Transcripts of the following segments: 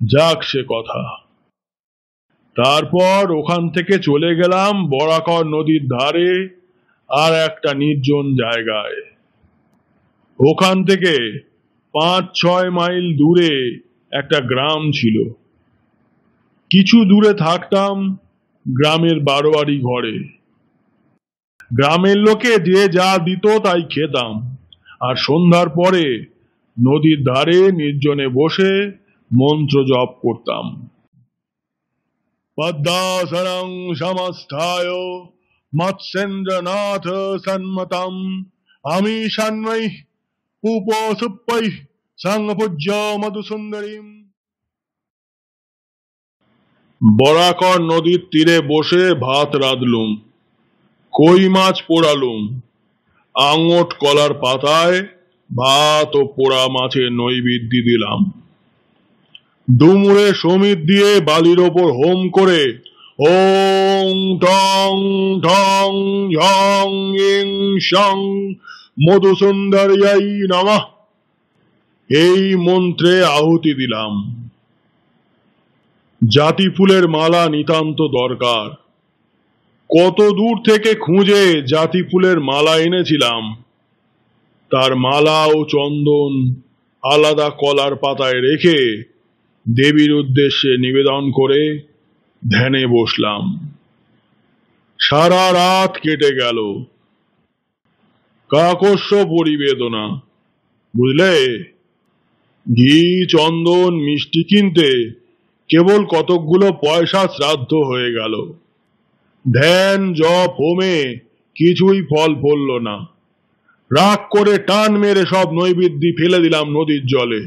যাক সে কথা। তারপর ওখান থেকে চলে গেলাম বরাকর নদীর ধারে আর একটা নির্জন জায়গায়। ওখান থেকে 5-6 মাইল দূরে একটা গ্রাম ছিল। কিছু দূরে থাকতাম গ্রামের বারোয়ারি ঘরে। গ্রামের লোকে যে যা দিত তাই খেতাম, আর সন্ধ্যার পরে নদীর ধারে নির্জনে বসে মন্ত্র জপ করতাম। পদ্মাসনং সমস্থায় মৎস্যেন্দ্রনাথ সন্মতম আমিষান্মৈ উপসুপ্পৈ সংপূজ্য মধুসুন্দরীম। বরাকর নদীর তীরে বসে ভাত রাঁধলুম, কই মাছ পোড়ালুম, আঙট কলার পাতায় ভাত ও পোড়া মাছের নৈবেদ্য দিলাম। ডুমুরে সমিত দিয়ে বালির ওপর হোম করে ওং টং ঠং ঝং ইং শং মধুসুন্দর্যাই নমঃ এই মন্ত্রে আহুতি দিলাম। জাতি ফুলের মালা নিতান্ত দরকার। কত দূর থেকে খুঁজে জাতি ফুলের মালা এনেছিলাম। তার মালা ও চন্দন আলাদা কলার পাতায় রেখে দেবীর উদ্দেশ্যে নিবেদন করে ধ্যানে বসলাম। সারা রাত কেটে গেল। কাকস্য পরিবেদনা, বুঝলে? ঘি, চন্দন, মিষ্টি কিনতে কেবল কতকগুলো পয়সা শ্রাদ্ধ হয়ে গেল। ধ্যান জপ হোমে কিছুই ফল ফলল না। রাগ করে টান মেরে সব নৈবেদ্য ফেলে দিলাম নদীর জলে।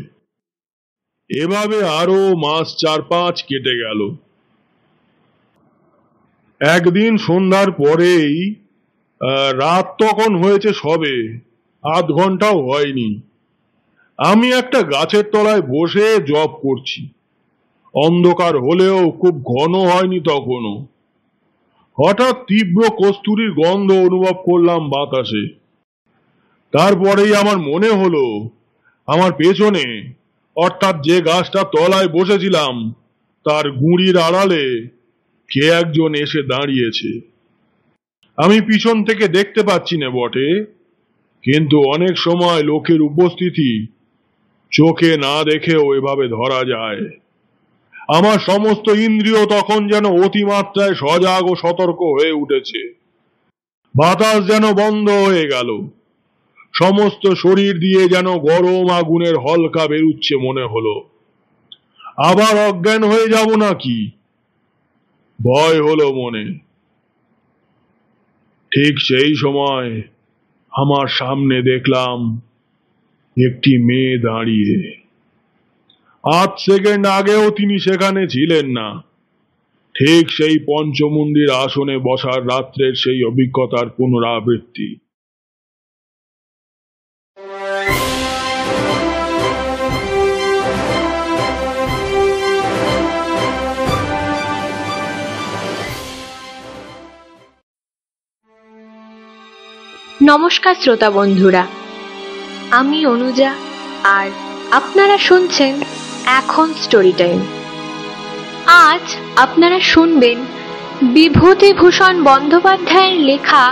এভাবে আরো মাস 4-5 কেটে গেল। একদিন সন্ধ্যার পরেই, রাত তখন হয়েছে সবে, আধ ঘন্টাও হয়নি, আমি একটা গাছের তলায় বসে জপ করছি। অন্ধকার হলেও খুব ঘন হয়নি তখনও। হঠাৎ তীব্র কস্তুরীর গন্ধ অনুভব করলাম বাতাসে। তারপরেই আমার মনে হলো আমার পেছনে, অর্থাৎ যে গাছটা তলায় বসেছিলাম তার গুঁড়ির আড়ালে কে একজন এসে দাঁড়িয়েছে। আমি পিছন থেকে দেখতে পাচ্ছি না বটে, কিন্তু অনেক সময় লোকের উপস্থিতি চোখে না দেখেও এভাবে ধরা যায়। আমার সমস্ত ইন্দ্রিয় তখন যেন অতিমাত্রায় সজাগ ও সতর্ক হয়ে উঠেছে। বাতাস যেন বন্ধ হয়ে গেল। সমস্ত শরীর দিয়ে যেন গরম আগুনের হলকা বেরুচ্ছে মনে হলো। আবার অজ্ঞান হয়ে যাব নাকি, ভয় হলো মনে। ঠিক সেই সময় আমার সামনে দেখলাম একটি মেয়ে দাঁড়িয়ে। আধ সেকেন্ড আগেও তিনি সেখানে ছিলেন না। ঠিক সেই পঞ্চমুণ্ডির আসনে বসার রাত্রের সেই অভিজ্ঞতার পুনরাবৃত্তি। নমস্কার শ্রোতা বন্ধুরা, আমি অনুজা, আর আপনারা শুনছেন এখন স্টোরি টাইম। আজ আপনারা শুনবেন বিভূতিভূষণ বন্দ্যোপাধ্যায়ের লেখা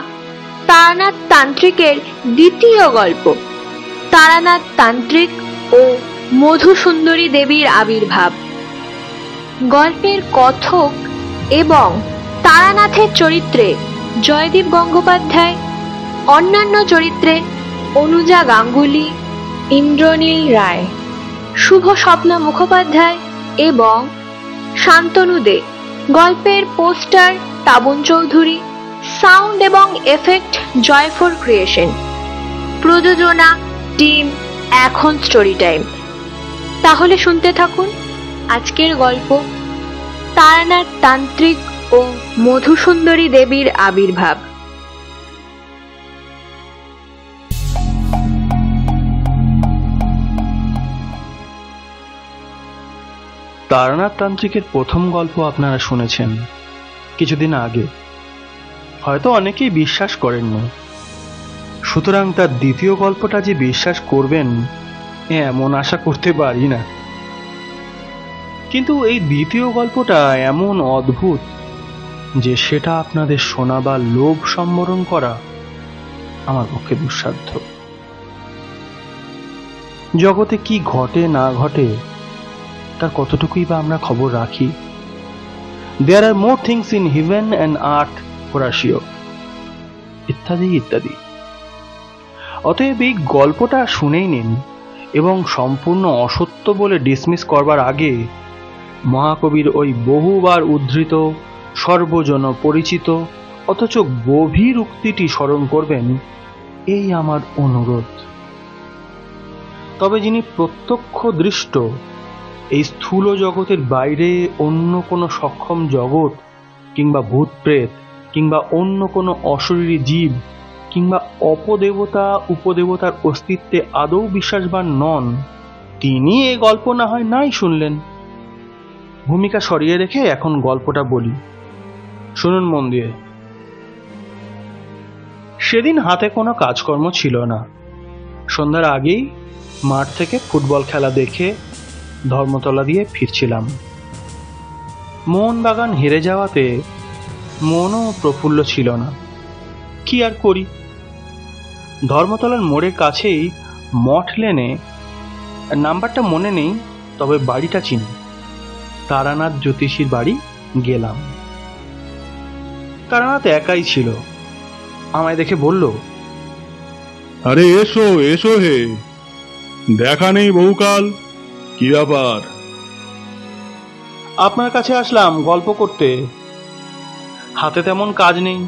তারানাথ তান্ত্রিকের দ্বিতীয় গল্প, তারানাথ তান্ত্রিক ও মধুসুন্দরী দেবীর আবির্ভাব। গল্পের কথক এবং তারানাথের চরিত্রে জয়দীপ গঙ্গোপাধ্যায়, অন্যান্য চরিত্রে অনুজা গাঙ্গুলি, ইন্দ্রনীল রায়, শুভ স্বপ্না মুখোপাধ্যায় এবং শান্তনু দে। গল্পের পোস্টার তাবন চৌধুরী, সাউন্ড এবং এফেক্ট জয়ফোর ক্রিয়েশন, প্রযোজনা টিম এখন স্টোরি টাইম। তাহলে শুনতে থাকুন আজকের গল্প, তারানাথ তান্ত্রিক ও মধুসুন্দরী দেবীর আবির্ভাব। তারানাথ তান্ত্রিকের প্রথম গল্প আপনারা শুনেছেন কিছুদিন আগে। হয়তো অনেকেই বিশ্বাস করেননি, সুতরাং তার দ্বিতীয় গল্পটা যে বিশ্বাস করবেন এমন আশা করতে পারি না। কিন্তু এই দ্বিতীয় গল্পটা এমন অদ্ভুত যে সেটা আপনাদের শোনা বা লোভ সম্বরণ করা আমার পক্ষে দুঃসাধ্য। জগতে কি ঘটে না ঘটে তার কতটুকুই বা আমরা খবর রাখি। There are more things in heaven and earth Horatio, ইত্যাদি ইত্যাদি। অতএব এই গল্পটা শুনেই নিন এবং সম্পূর্ণ অসত্য বলে ডিসমিস করবার আগে মহাকবির ওই বহুবার উদ্ধৃত সর্বজন পরিচিত অথচ গভীর উক্তিটি স্মরণ করবেন, এই আমার অনুরোধ। তবে যিনি প্রত্যক্ষ দৃষ্ট এই স্থূল জগতের বাইরে অন্য কোনো সক্ষম জগৎ কিংবা ভূত প্রেত কিংবা অন্য কোনো অশরীরী জীব কিংবা অপদেবতা উপদেবতার অস্তিত্বে আদৌ বিশ্বাসবান নন, তিনি এ গল্প না হয় নাই শুনলেন। ভূমিকা সরিয়ে রেখে এখন গল্পটা বলি, শুনুন মন দিয়ে। সেদিন হাতে কোনো কাজকর্ম ছিল না। সন্ধ্যার আগেই মাঠ থেকে ফুটবল খেলা দেখে ধর্মতলা দিয়ে ফিরছিলাম। মোহনবাগান হেরে যাওয়াতে মনও প্রফুল্ল ছিল না। কি আর করি, ধর্মতলার মোড়ের কাছেই মঠ লেনে, নাম্বারটা মনে নেই তবে বাড়িটা চিনি, তারানাথ জ্যোতিষীর বাড়ি গেলাম। তারানাথ একাই ছিল। আমায় দেখে বলল, আরে এসো এসো হে, দেখা নেই বহুকাল, কি ব্যাপার? আপনার কাছে আসলাম গল্প করতে। হাতে তেমন কাজ নেই,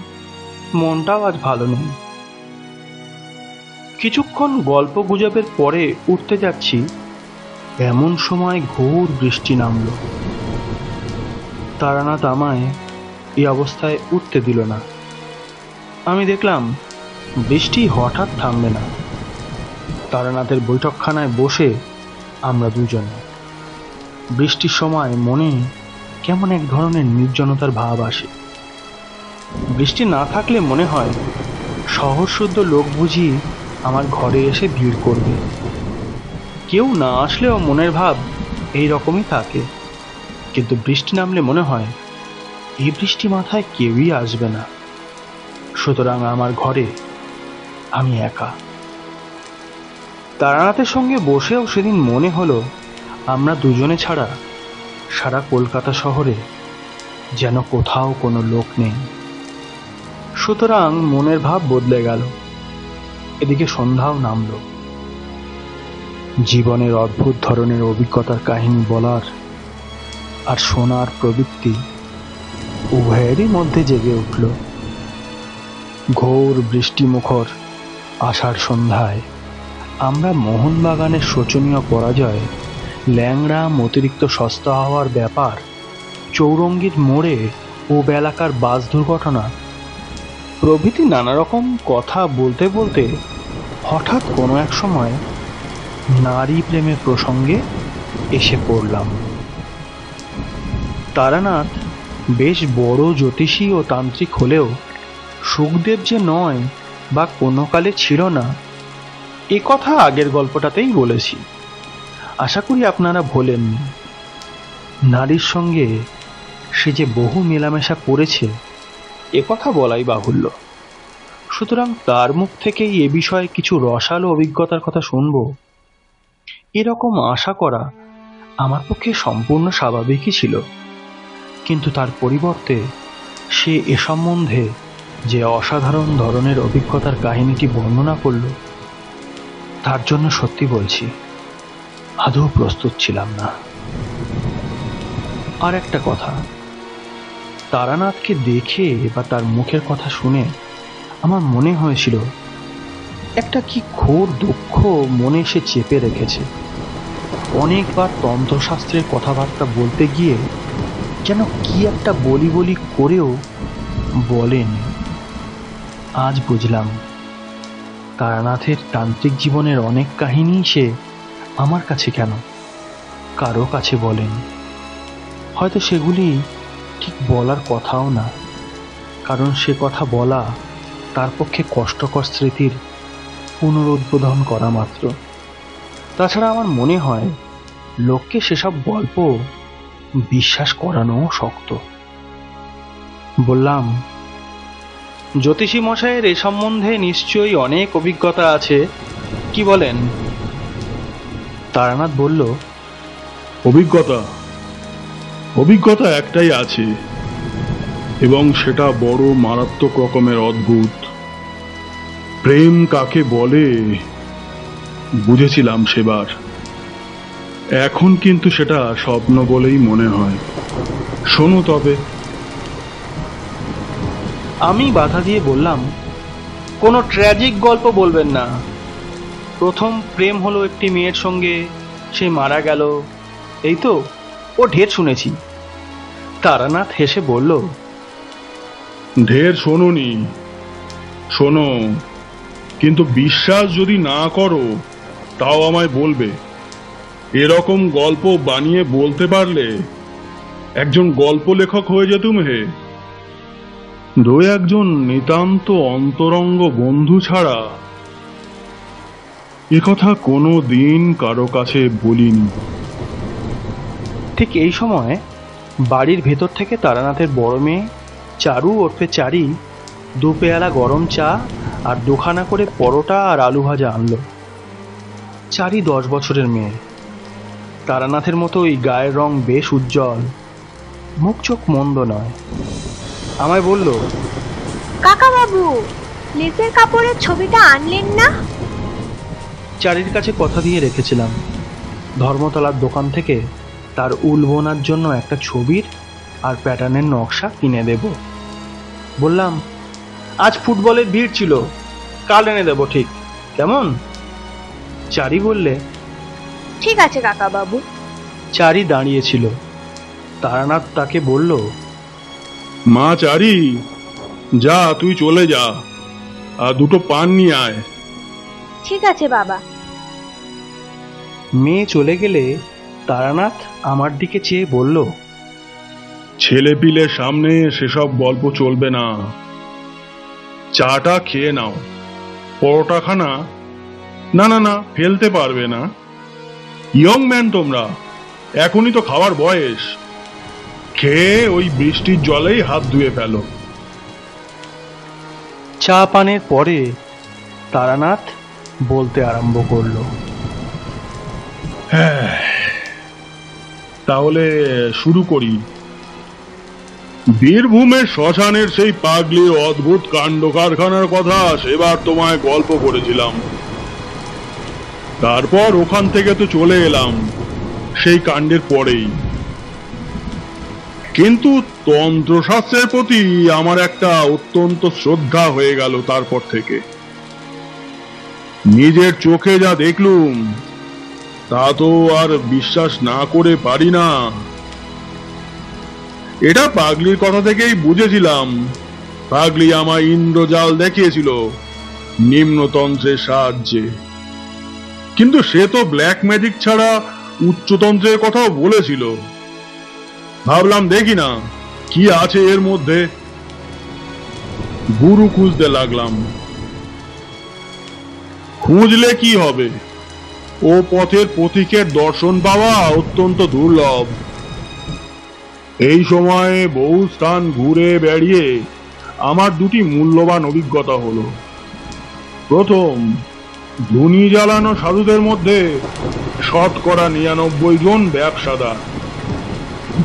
মনটাও আজ ভালো নেই। কিছুক্ষণ গল্প গুজবের পরে উঠতে যাচ্ছি, এমন সময় ঘোর বৃষ্টি নামল। তারানাথ আমায় এই অবস্থায় উঠতে দিল না। আমি দেখলাম বৃষ্টি হঠাৎ থামবে না। তারানাথের বৈঠকখানায় বসে আমরা দুজনে। বৃষ্টির সময় মনে কেমন এক ধরনের নির্জনতার ভাব আসে। বৃষ্টি না থাকলে মনে হয় শহরশুদ্ধ লোক বুঝি আমার ঘরে এসে ভিড় করবে। কেউ না আসলেও মনের ভাব এই রকমই থাকে, কিন্তু বৃষ্টি নামলে মনে হয় এই বৃষ্টি মাথায় কেউই আসবে না। সুতরাং আমার ঘরে আমি একা। তারানাথের সঙ্গে বসেও সেদিন মনে হলো আমরা দুজনে ছাড়া সারা কলকাতা শহরে যেন কোথাও কোনো লোক নেই। সুতরাং মনের ভাব বদলে গেল। এদিকে সন্ধ্যাও নামল। জীবনের অদ্ভুত ধরনের অভিজ্ঞতার কাহিনী বলার আর শোনার প্রবৃত্তি উভয়েরই মধ্যে জেগে উঠল। ঘোর বৃষ্টিমুখর আষাঢ় সন্ধ্যায় আমরা মোহনবাগানের শোচনীয় পরাজয়, ল্যাংড়াম অতিরিক্ত সস্তা হওয়ার ব্যাপার, চৌরঙ্গীর মোড়ে ও এলাকার বাস দুর্ঘটনা প্রভৃতি নানা রকম কথা বলতে বলতে হঠাৎ কোনো এক সময় নারী প্রেমের প্রসঙ্গে এসে পড়লাম। তারানাথ বেশ বড় জ্যোতিষী ও তান্ত্রিক হলেও সুখদেব যে নয় বা কোনো কালে ছিল না, এ কথা আগের গল্পটাতেই বলেছি। আশা করি আপনারা ভোলেননি। নারীর সঙ্গে সে যে বহু মেলামেশা করেছে এ কথা বলাই বাহুল্য। সুতরাং তার মুখ থেকেই এ বিষয়ে কিছু রসালো অভিজ্ঞতার কথা শুনব, এরকম আশা করা আমার পক্ষে সম্পূর্ণ স্বাভাবিকই ছিল। কিন্তু তার পরিবর্তে সে এ সম্বন্ধে যে অসাধারণ ধরনের অভিজ্ঞতার কাহিনীটি বর্ণনা করল, তার জন্য সত্যি বলছি আদৌ প্রস্তুত ছিলাম না। আর একটা কথা, তারানাথকে দেখে বা তার মুখের কথা শুনে আমার মনে হয়েছিল একটা কি ঘোর দুঃখ মনে সে চেপে রেখেছে। অনেকবার তন্ত্রশাস্ত্রের কথাবার্তা বলতে গিয়ে যেন কি একটা বলি বলি করেও বলেন। আজ বুঝলাম তারানাথের তান্ত্রিক জীবনের অনেক কাহিনী সে আমার কাছে কেন কারো কাছে বলেন। হয়তো সেগুলি ঠিক বলার কথাও না, কারণ সে কথা বলা তার পক্ষে কষ্টকর স্মৃতির পুনরুদ্বোধন করা মাত্র। তাছাড়া আমার মনে হয় লোককে সেসব গল্প বিশ্বাস করানো শক্ত। বললাম, জ্যোতিষী মশাইয়ের এ সম্বন্ধে নিশ্চয়ই অনেক অভিজ্ঞতা আছে, কি বলেন? তারানাথ বলল, অভিজ্ঞতা একটাই আছে, এবং সেটা বড় মারাত্মক রকমের অদ্ভুত। প্রেম কাকে বলে বুঝেছিলাম সেবার, এখন কিন্তু সেটা স্বপ্ন বলেই মনে হয়। শোনো তবে। আমি বাধা দিয়ে বললাম, কোনো ট্র্যাজিক গল্প বলবেন না। প্রথম প্রেম হলো একটি মেয়ের সঙ্গে, সে মারা গেল, এই তো, ও ঢের শুনেছি। তারানাথ হেসে বলল, ঢের শোনোনি? শোনো, কিন্তু বিশ্বাস যদি না করো তাও আমায় বলবে। এরকম গল্প বানিয়ে বলতে পারলে একজন গল্প লেখক হয়ে যেতুম হে। দু একজন নিতান্ত অন্তরঙ্গ বন্ধু ছাড়া একথা কোনো দিন কারো কাছে বলিনি। ঠিক এই সময় বাড়ির ভেতর থেকে তারানাথের বড় মেয়ে চারু ওরফে চারি 2 পেয়ালা গরম চা আর 2খানা করে পরোটা আর আলু ভাজা আনলো। চারি 10 বছরের মেয়ে, তারানাথের মতো ওই গায়ের রং বেশ উজ্জ্বল, মুখ চোখ মন্দ নয়। আমায় বলল, কাকা বাবু, লেসের কাপড়ের ছবিটা আনলেন না? চারির কাছে কথা দিয়ে রেখেছিলাম, ধর্মতলার দোকান থেকে তার উল বোনার জন্য একটা ছবির আর প্যাটার্নের নকশা কিনে দেব। বললাম, আজ ফুটবলের ভিড় ছিল, কাল এনে দেব, ঠিক কেমন? চারি বললে, ঠিক আছে কাকা বাবু। চারি দাঁড়িয়েছিল। তারানাথ তাকে বলল, মা চারি, যা তুই চলে যা, আর 2টো পান নিয়ে আয়। ঠিক আছে বাবা। মেয়ে চলে গেলে তারানাথ আমার দিকে চেয়ে বলল, ছেলে পিলের সামনে সেসব গল্প চলবে না। চাটা খেয়ে নাও, পরোটাখানা না না না ফেলতে পারবে না। ইয়ং ম্যান তোমরা, এখনই তো খাওয়ার বয়স। খেয়ে ওই বৃষ্টির জলেই হাত ধুয়ে ফেলো। চা পানের পরে তারানাথ বলতে আরম্ভ করলো, হ্যাঁ, তাহলে শুরু করি। বীরভূমের শ্মশানের সেই পাগলির অদ্ভুত কাণ্ড কারখানার কথা সেবার তোমায় গল্প করেছিলাম। তারপর ওখান থেকে তো চলে এলাম সেই কাণ্ডের পরেই। কিন্তু তন্ত্রশাস্ত্রের প্রতি আমার একটা অত্যন্ত শ্রদ্ধা হয়ে গেল তারপর থেকে। নিজের চোখে যা দেখলুম তা তো আর বিশ্বাস না করে পারি না। এটা পাগলির কথা থেকেই বুঝেছিলাম। পাগলি আমায় ইন্দ্রজাল দেখিয়েছিল নিম্নতন্ত্রের সাহায্যে, কিন্তু সে তো ব্ল্যাক ম্যাজিক ছাড়া উচ্চতন্ত্রের কথাও বলেছিল। ভাবলাম দেখি না কি আছে এর মধ্যে। গুরু খুঁজতে লাগলাম। খুঁজলে কি হবে, ও পথের পথিকের দর্শন পাওয়া অত্যন্ত দুর্লভ। এই সময়ে বহু স্থান ঘুরে বেড়িয়ে আমার 2টি মূল্যবান অভিজ্ঞতা হলো। প্রথম, ধুনি জ্বালানো সাধুদের মধ্যে 99% জন ব্যবসাদার।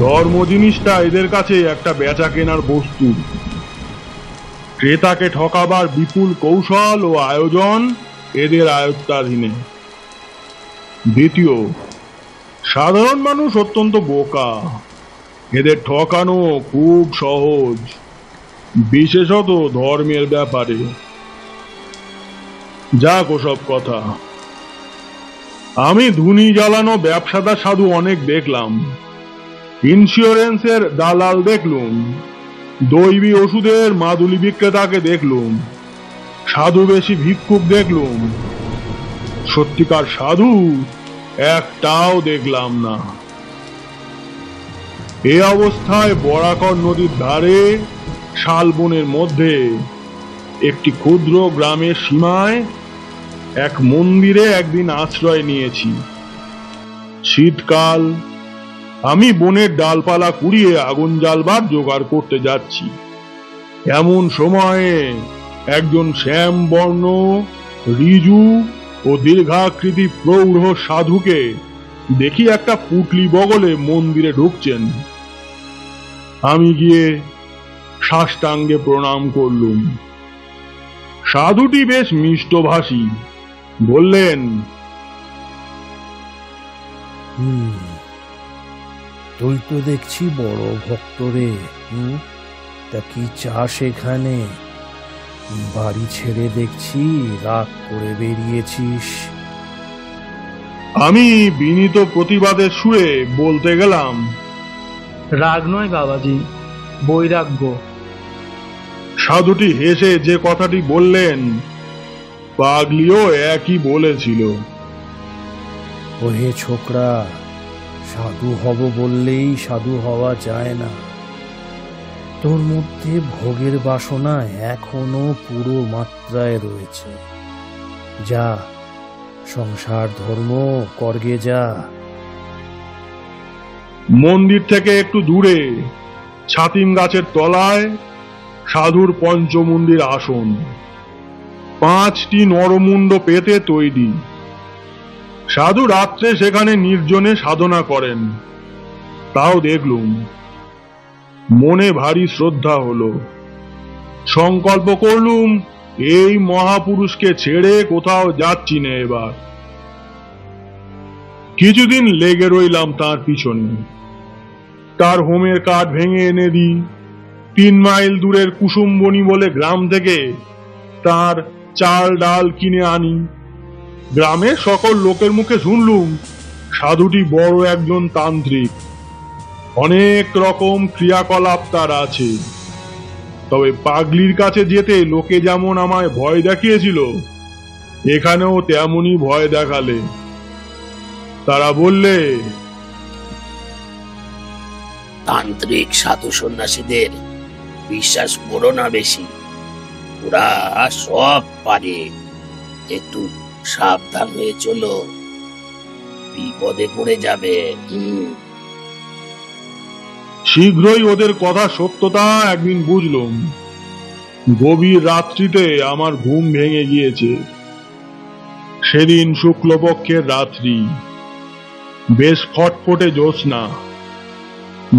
ধর্ম জিনিসটা এদের কাছে একটা বেচা কেনার বস্তু। ক্রেতাকে ঠকাবার বিপুল কৌশল ও আয়োজন এদের আয়ত্তাধীনে। দ্বিতীয়, সাধারণ মানুষ অত্যন্ত বোকা। এদের ঠকানো খুব সহজ, বিশেষত ধর্মের ব্যাপারে। যাক ওসব কথা। আমি ধুনি জ্বালানো ব্যবসাদার সাধু অনেক দেখলাম, ইন্স্যুরেন্সের দালাল দেখলুম, দৈবী ওষুধের মাদুলি বিক্রেতাকে দেখলুম, সাধু বেশি ভিক্ষুক দেখলুম। সত্যিকার সাধু একটাও দেখলাম না। এ অবস্থায় বরাকর নদীর ধারে শালবনের মধ্যে একটি ক্ষুদ্র গ্রামের সীমায় এক মন্দিরে একদিন আশ্রয় নিয়েছি। শীতকাল, আমি বনের ডালপালা কুড়িয়ে আগুন জ্বালবার জোগাড় করতে যাচ্ছি। এমন সময়ে একজন শ্যামবর্ণ, ঋজু ও দীর্ঘাকৃতি প্রৌঢ় সাধুকে দেখি একটা পুটলি বগলে মন্দিরে ঢুকছেন। আমি গিয়ে সাষ্টাঙ্গে প্রণাম করলুম। সাধুটি বেশ মিষ্টভাষী, বললেন, তুই তো দেখছি বড় ভক্ত রে। তা কি চাস এখানে? বাড়ি ছেড়ে দেখছি রাগ করে বেরিয়েছিস। আমি বিনীত প্রতিবাদের সুরে বলতে গেলাম, রাগ নয় বাবাজি, বৈরাগ্য। সাধুটি হেসে যে কথাটি বললেন, পাগলিও একই বলেছিল। ওহে ছোকরা, সাধু হব বললেই সাধু হওয়া যায় না। তোর মধ্যে ভোগের বাসনা এখনো পুরো মাত্রায় রয়েছে। যা, সংসার ধর্ম করগে যা। মন্দির থেকে একটু দূরে ছাতিম গাছের তলায় সাধুর পঞ্চমুণ্ডির আসন, 5টি নরমুণ্ড পেতে তৈরি। সাধু রাত্রে সেখানে নির্জনে সাধনা করেন, তাও দেখলুম। মনে ভারী শ্রদ্ধা হলো। সংকল্প করলুম, এই মহাপুরুষকে ছেড়ে কোথাও যাচ্ছি না এবার। কিছুদিন লেগে রইলাম তার পিছনে। তার হোমের কাঠ ভেঙে এনে দিই। 3 মাইল দূরের কুসুমবনি বলে গ্রাম থেকে তার চাল ডাল কিনে আনি। গ্রামের সকল লোকের মুখে শুনলুম সাধুটি বড় একজন তান্ত্রিক, অনেক রকম ক্রিয়াকলাপ তার আছে। তবে পাগলির কাছে যেতে লোকে যেমন আমায় ভয় দেখিয়েছিল, এখানেও তেমনই ভয় দেখালে। তারা বললে, তান্ত্রিক সাধু সন্ন্যাসীদের বিশ্বাস করো না বেশি, ওরা সব পারে। একটু সাবধান হয়ে চলো, বিপদে পড়ে যাবে। শীঘ্রই ওদের কথা সত্যতা একদিন বুঝলুম। গভীর রাত্রিতে আমার ঘুম ভেঙে গিয়েছে। সেদিন শুক্লপক্ষের রাত্রি, বেশ ফটফটে জ্যোৎস্না।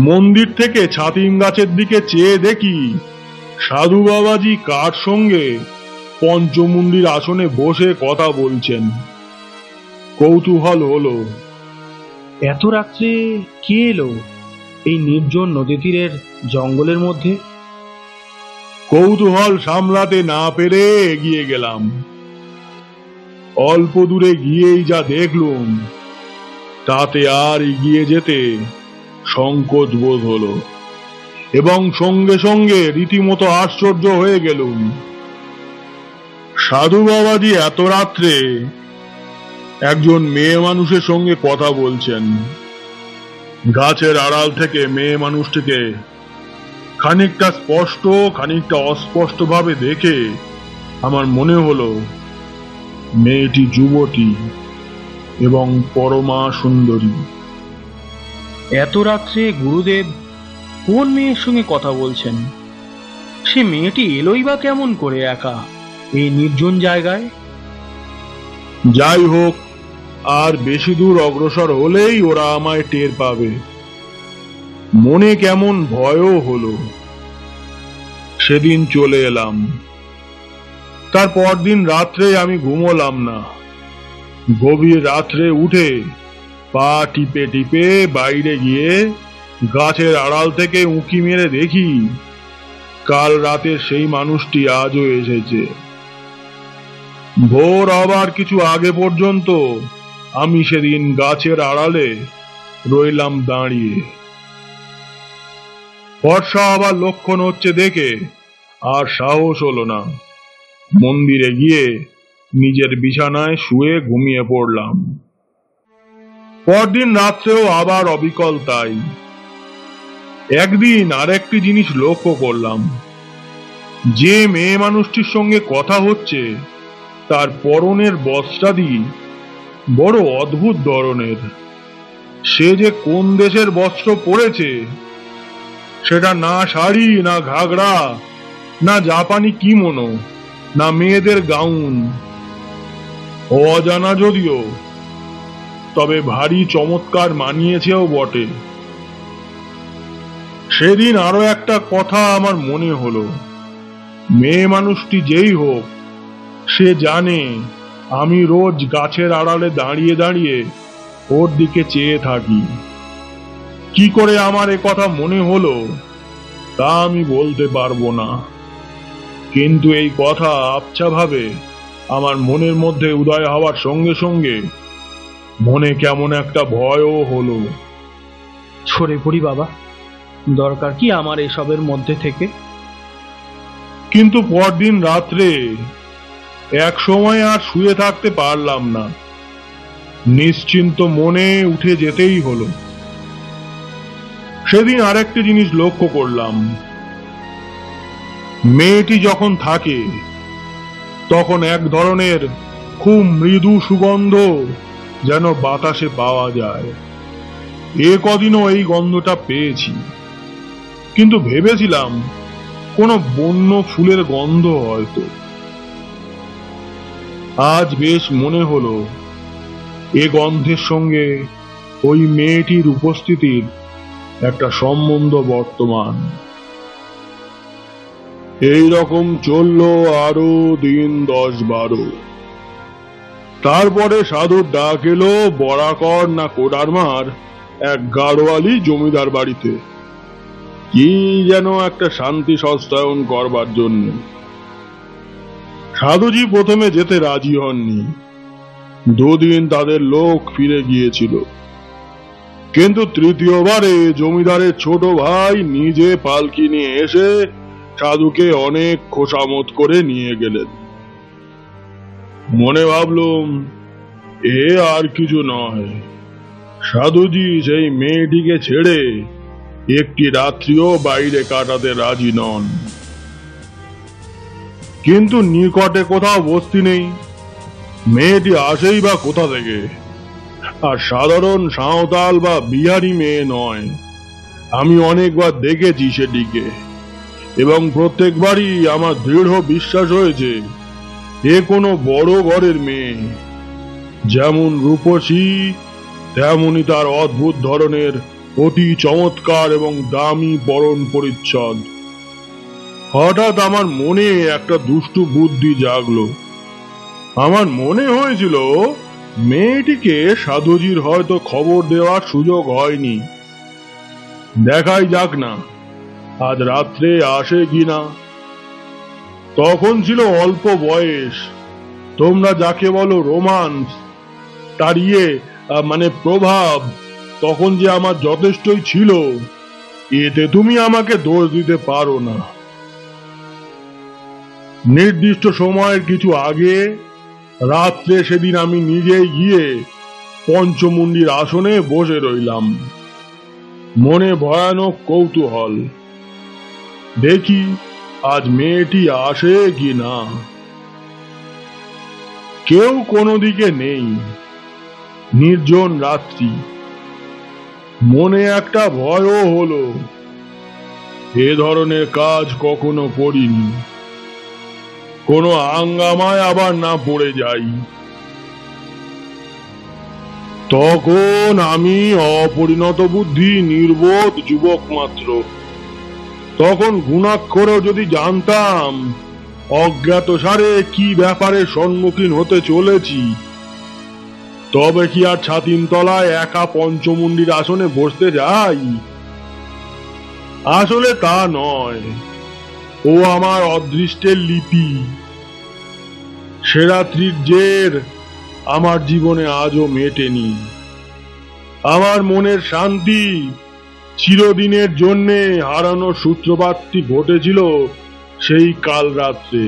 মন্দির থেকে ছাতিম গাছের দিকে চেয়ে দেখি সাধু বাবাজি কার সঙ্গে পঞ্চমুণ্ডির আসনে বসে কথা বলছেন। কৌতূহল হলো, এত রাত্রে কে এলো এই নির্জন নদী তীরের জঙ্গলের মধ্যে? কৌতূহল সামলাতে না পেরে এগিয়ে গেলাম। অল্প দূরে গিয়েই যা দেখলুম, তাতে আর এগিয়ে যেতে সংকোচ বোধ হলো এবং সঙ্গে সঙ্গে রীতিমতো আশ্চর্য হয়ে গেলুম। সাধু বাবাজি এত রাত্রে একজন মেয়ে মানুষের সঙ্গে কথা বলছেন। গাছের আড়াল থেকে মেয়ে মানুষটিকে খানিকটা স্পষ্ট খানিকটা অস্পষ্ট ভাবে দেখে আমার মনে হলো মেয়েটি যুবতী এবং পরমা সুন্দরী। এত রাত্রে গুরুদেব কোন মেয়ের সঙ্গে কথা বলছেন? সে মেয়েটি এলোই বা কেমন করে একা এই নির্জন জায়গায়? যাই হোক, আর বেশি দূর অগ্রসর হলেই ওরা আমায় টের পাবে। মনে কেমন ভয়ও হলো। সেদিন চলে এলাম। তার পরদিন রাত্রে আমি ঘুমোলাম না। গভীর রাত্রে উঠে পা টিপে টিপে বাইরে গিয়ে গাছের আড়াল থেকে উঁকি মেরে দেখি কাল রাতে সেই মানুষটি আজও এসেছে। ভোর হবার কিছু আগে পর্যন্ত আমি সেদিন গাছের আড়ালে রইলাম দাঁড়িয়ে। বর্ষা হবার লক্ষণ হচ্ছে দেখে আর সাহস হলো না। মন্দিরে গিয়ে নিজের বিছানায় শুয়ে ঘুমিয়ে পড়লাম। পরদিন রাত্রেও আবার অবিকল তাই। একদিন আরেকটি জিনিস লক্ষ্য করলাম, যে মেয়ে মানুষটির সঙ্গে কথা হচ্ছে তার পরনের বস্ত্রাদি বড় অদ্ভুত ধরনের। সে যে কোন দেশের বস্ত্র পরেছে, সেটা না শাড়ি, না ঘাগরা, না জাপানি কিমোনো, না মেয়েদের গাউন। অজানা যদিও, তবে ভারী চমৎকার মানিয়েছেও বটে। সেদিন আরো একটা কথা আমার মনে হলো। মেয়ে মানুষটি যেই হোক, সে জানে আমি রোজ গাছের আড়ালে দাঁড়িয়ে দাঁড়িয়ে ওর দিকে চেয়ে থাকি। কি করে আমার এ কথা মনে হলো তা আমি বলতে পারবো না, কিন্তু এই কথা আবছা ভাবে আমার মনের মধ্যে উদয় হওয়ার সঙ্গে সঙ্গে মনে কেমন একটা ভয়ও হলো। সরে পড়ি বাবা, দরকার কি আমার এসবের মধ্যে থেকে? কিন্তু পরদিন রাত্রে এক সময় আর শুয়ে থাকতে পারলাম না, নিশ্চিন্ত মনে উঠে যেতেই হলো। সেদিন আরেকটি জিনিস লক্ষ্য করলাম, মেয়েটি যখন থাকে তখন এক ধরনের খুব মৃদু সুগন্ধ যেন বাতাসে পাওয়া যায়। এ কদিনও এই গন্ধটা পেয়েছি, কিন্তু ভেবেছিলাম কোনো বন্য ফুলের গন্ধ হয়তো। আজ বেশ মনে হলো এ গন্ধের সঙ্গে ওই মেয়েটির উপস্থিতির একটা সম্বন্ধ বর্তমান। এই রকম চললো আরো দিন 10-12। তারপরে সাধুর ডাক এলো বরাকর না কোডারমার এক গাড়োয়ালি জমিদার বাড়িতে, কি যেন একটা শান্তি সস্তায়ন করবার জন্য। সাধুজি প্রথমে যেতে রাজি হননি, 2 দিন তাদের লোক ফিরে গিয়েছিল। কিন্তু তৃতীয়বারে জমিদারের ছোট ভাই নিজে পালকি নিয়ে এসে সাধুকে অনেক খোশামত করে নিয়ে গেলেন। মনে ভাবলুম এ আর কিছু নয়, সাধুজি সেই মেয়েটিকে ছেড়ে একটি রাত্রিও বাইরে কাটাতে রাজি নন। কিন্তু নিকটে কোথাও বস্তি নেই, মেয়েটি আসেই বা কোথা থেকে? আর সাধারণ সাঁওতাল বা বিহারি মেয়ে নয়। আমি অনেকবার দেখেছি সেটিকে, এবং প্রত্যেকবারই আমার দৃঢ় বিশ্বাস হয়েছে এ কোনো বড় ঘরের মেয়ে। যেমন রূপসী, তেমনি তার অদ্ভুত ধরনের অতি চমৎকার এবং দামি বরণ পরিচ্ছদ। হঠাৎ আমার মনে একটা দুষ্টু বুদ্ধি জাগলো। আমার মনে হয়েছিল মেয়েটিকে সাধুজির হয়তো খবর দেওয়ার সুযোগ হয়নি। দেখাই যাক না আজ রাত্রে আসে কিনা। তখন ছিল অল্প বয়স, তোমরা যাকে বলো রোমান্স, তার মানে প্রভাব তখন যে আমার যথেষ্টই ছিল, এতে তুমি আমাকে দোষ দিতে পারো না। নির্দিষ্ট সময়ের কিছু আগে রাত্রে সেদিন আমি নিজেই গিয়ে পঞ্চমুণ্ডির আসনে বসে রইলাম, মনে ভয়ানক কৌতূহল। দেখি আজ মেয়েটি আসে কি না। কেউ কোনো দিকে নেই, নির্জন রাত্রি। মনে একটা ভয়ও হলো, এ ধরনের কাজ কখনো করিনি, কোনো হাঙ্গামায় আবার না পড়ে যাই। তখন আমি অপরিণত বুদ্ধি নির্বোধ যুবক মাত্র। তখন গুণাক্ষরেও যদি জানতাম অজ্ঞাতসারে কি ব্যাপারে সম্মুখীন হতে চলেছি, তবে কি আর ছাতিম তলায় একা পঞ্চমুণ্ডির আসনে বসতে যাই? আসলে তা নয়, ও আমার অদৃষ্টের লিপি। সে রাত্রির জের আমার জীবনে আজও মেটেনি। আমার মনের শান্তি চিরদিনের জন্যে হারানোর সূত্রপাতটি ঘটেছিল সেই কাল রাত্রে।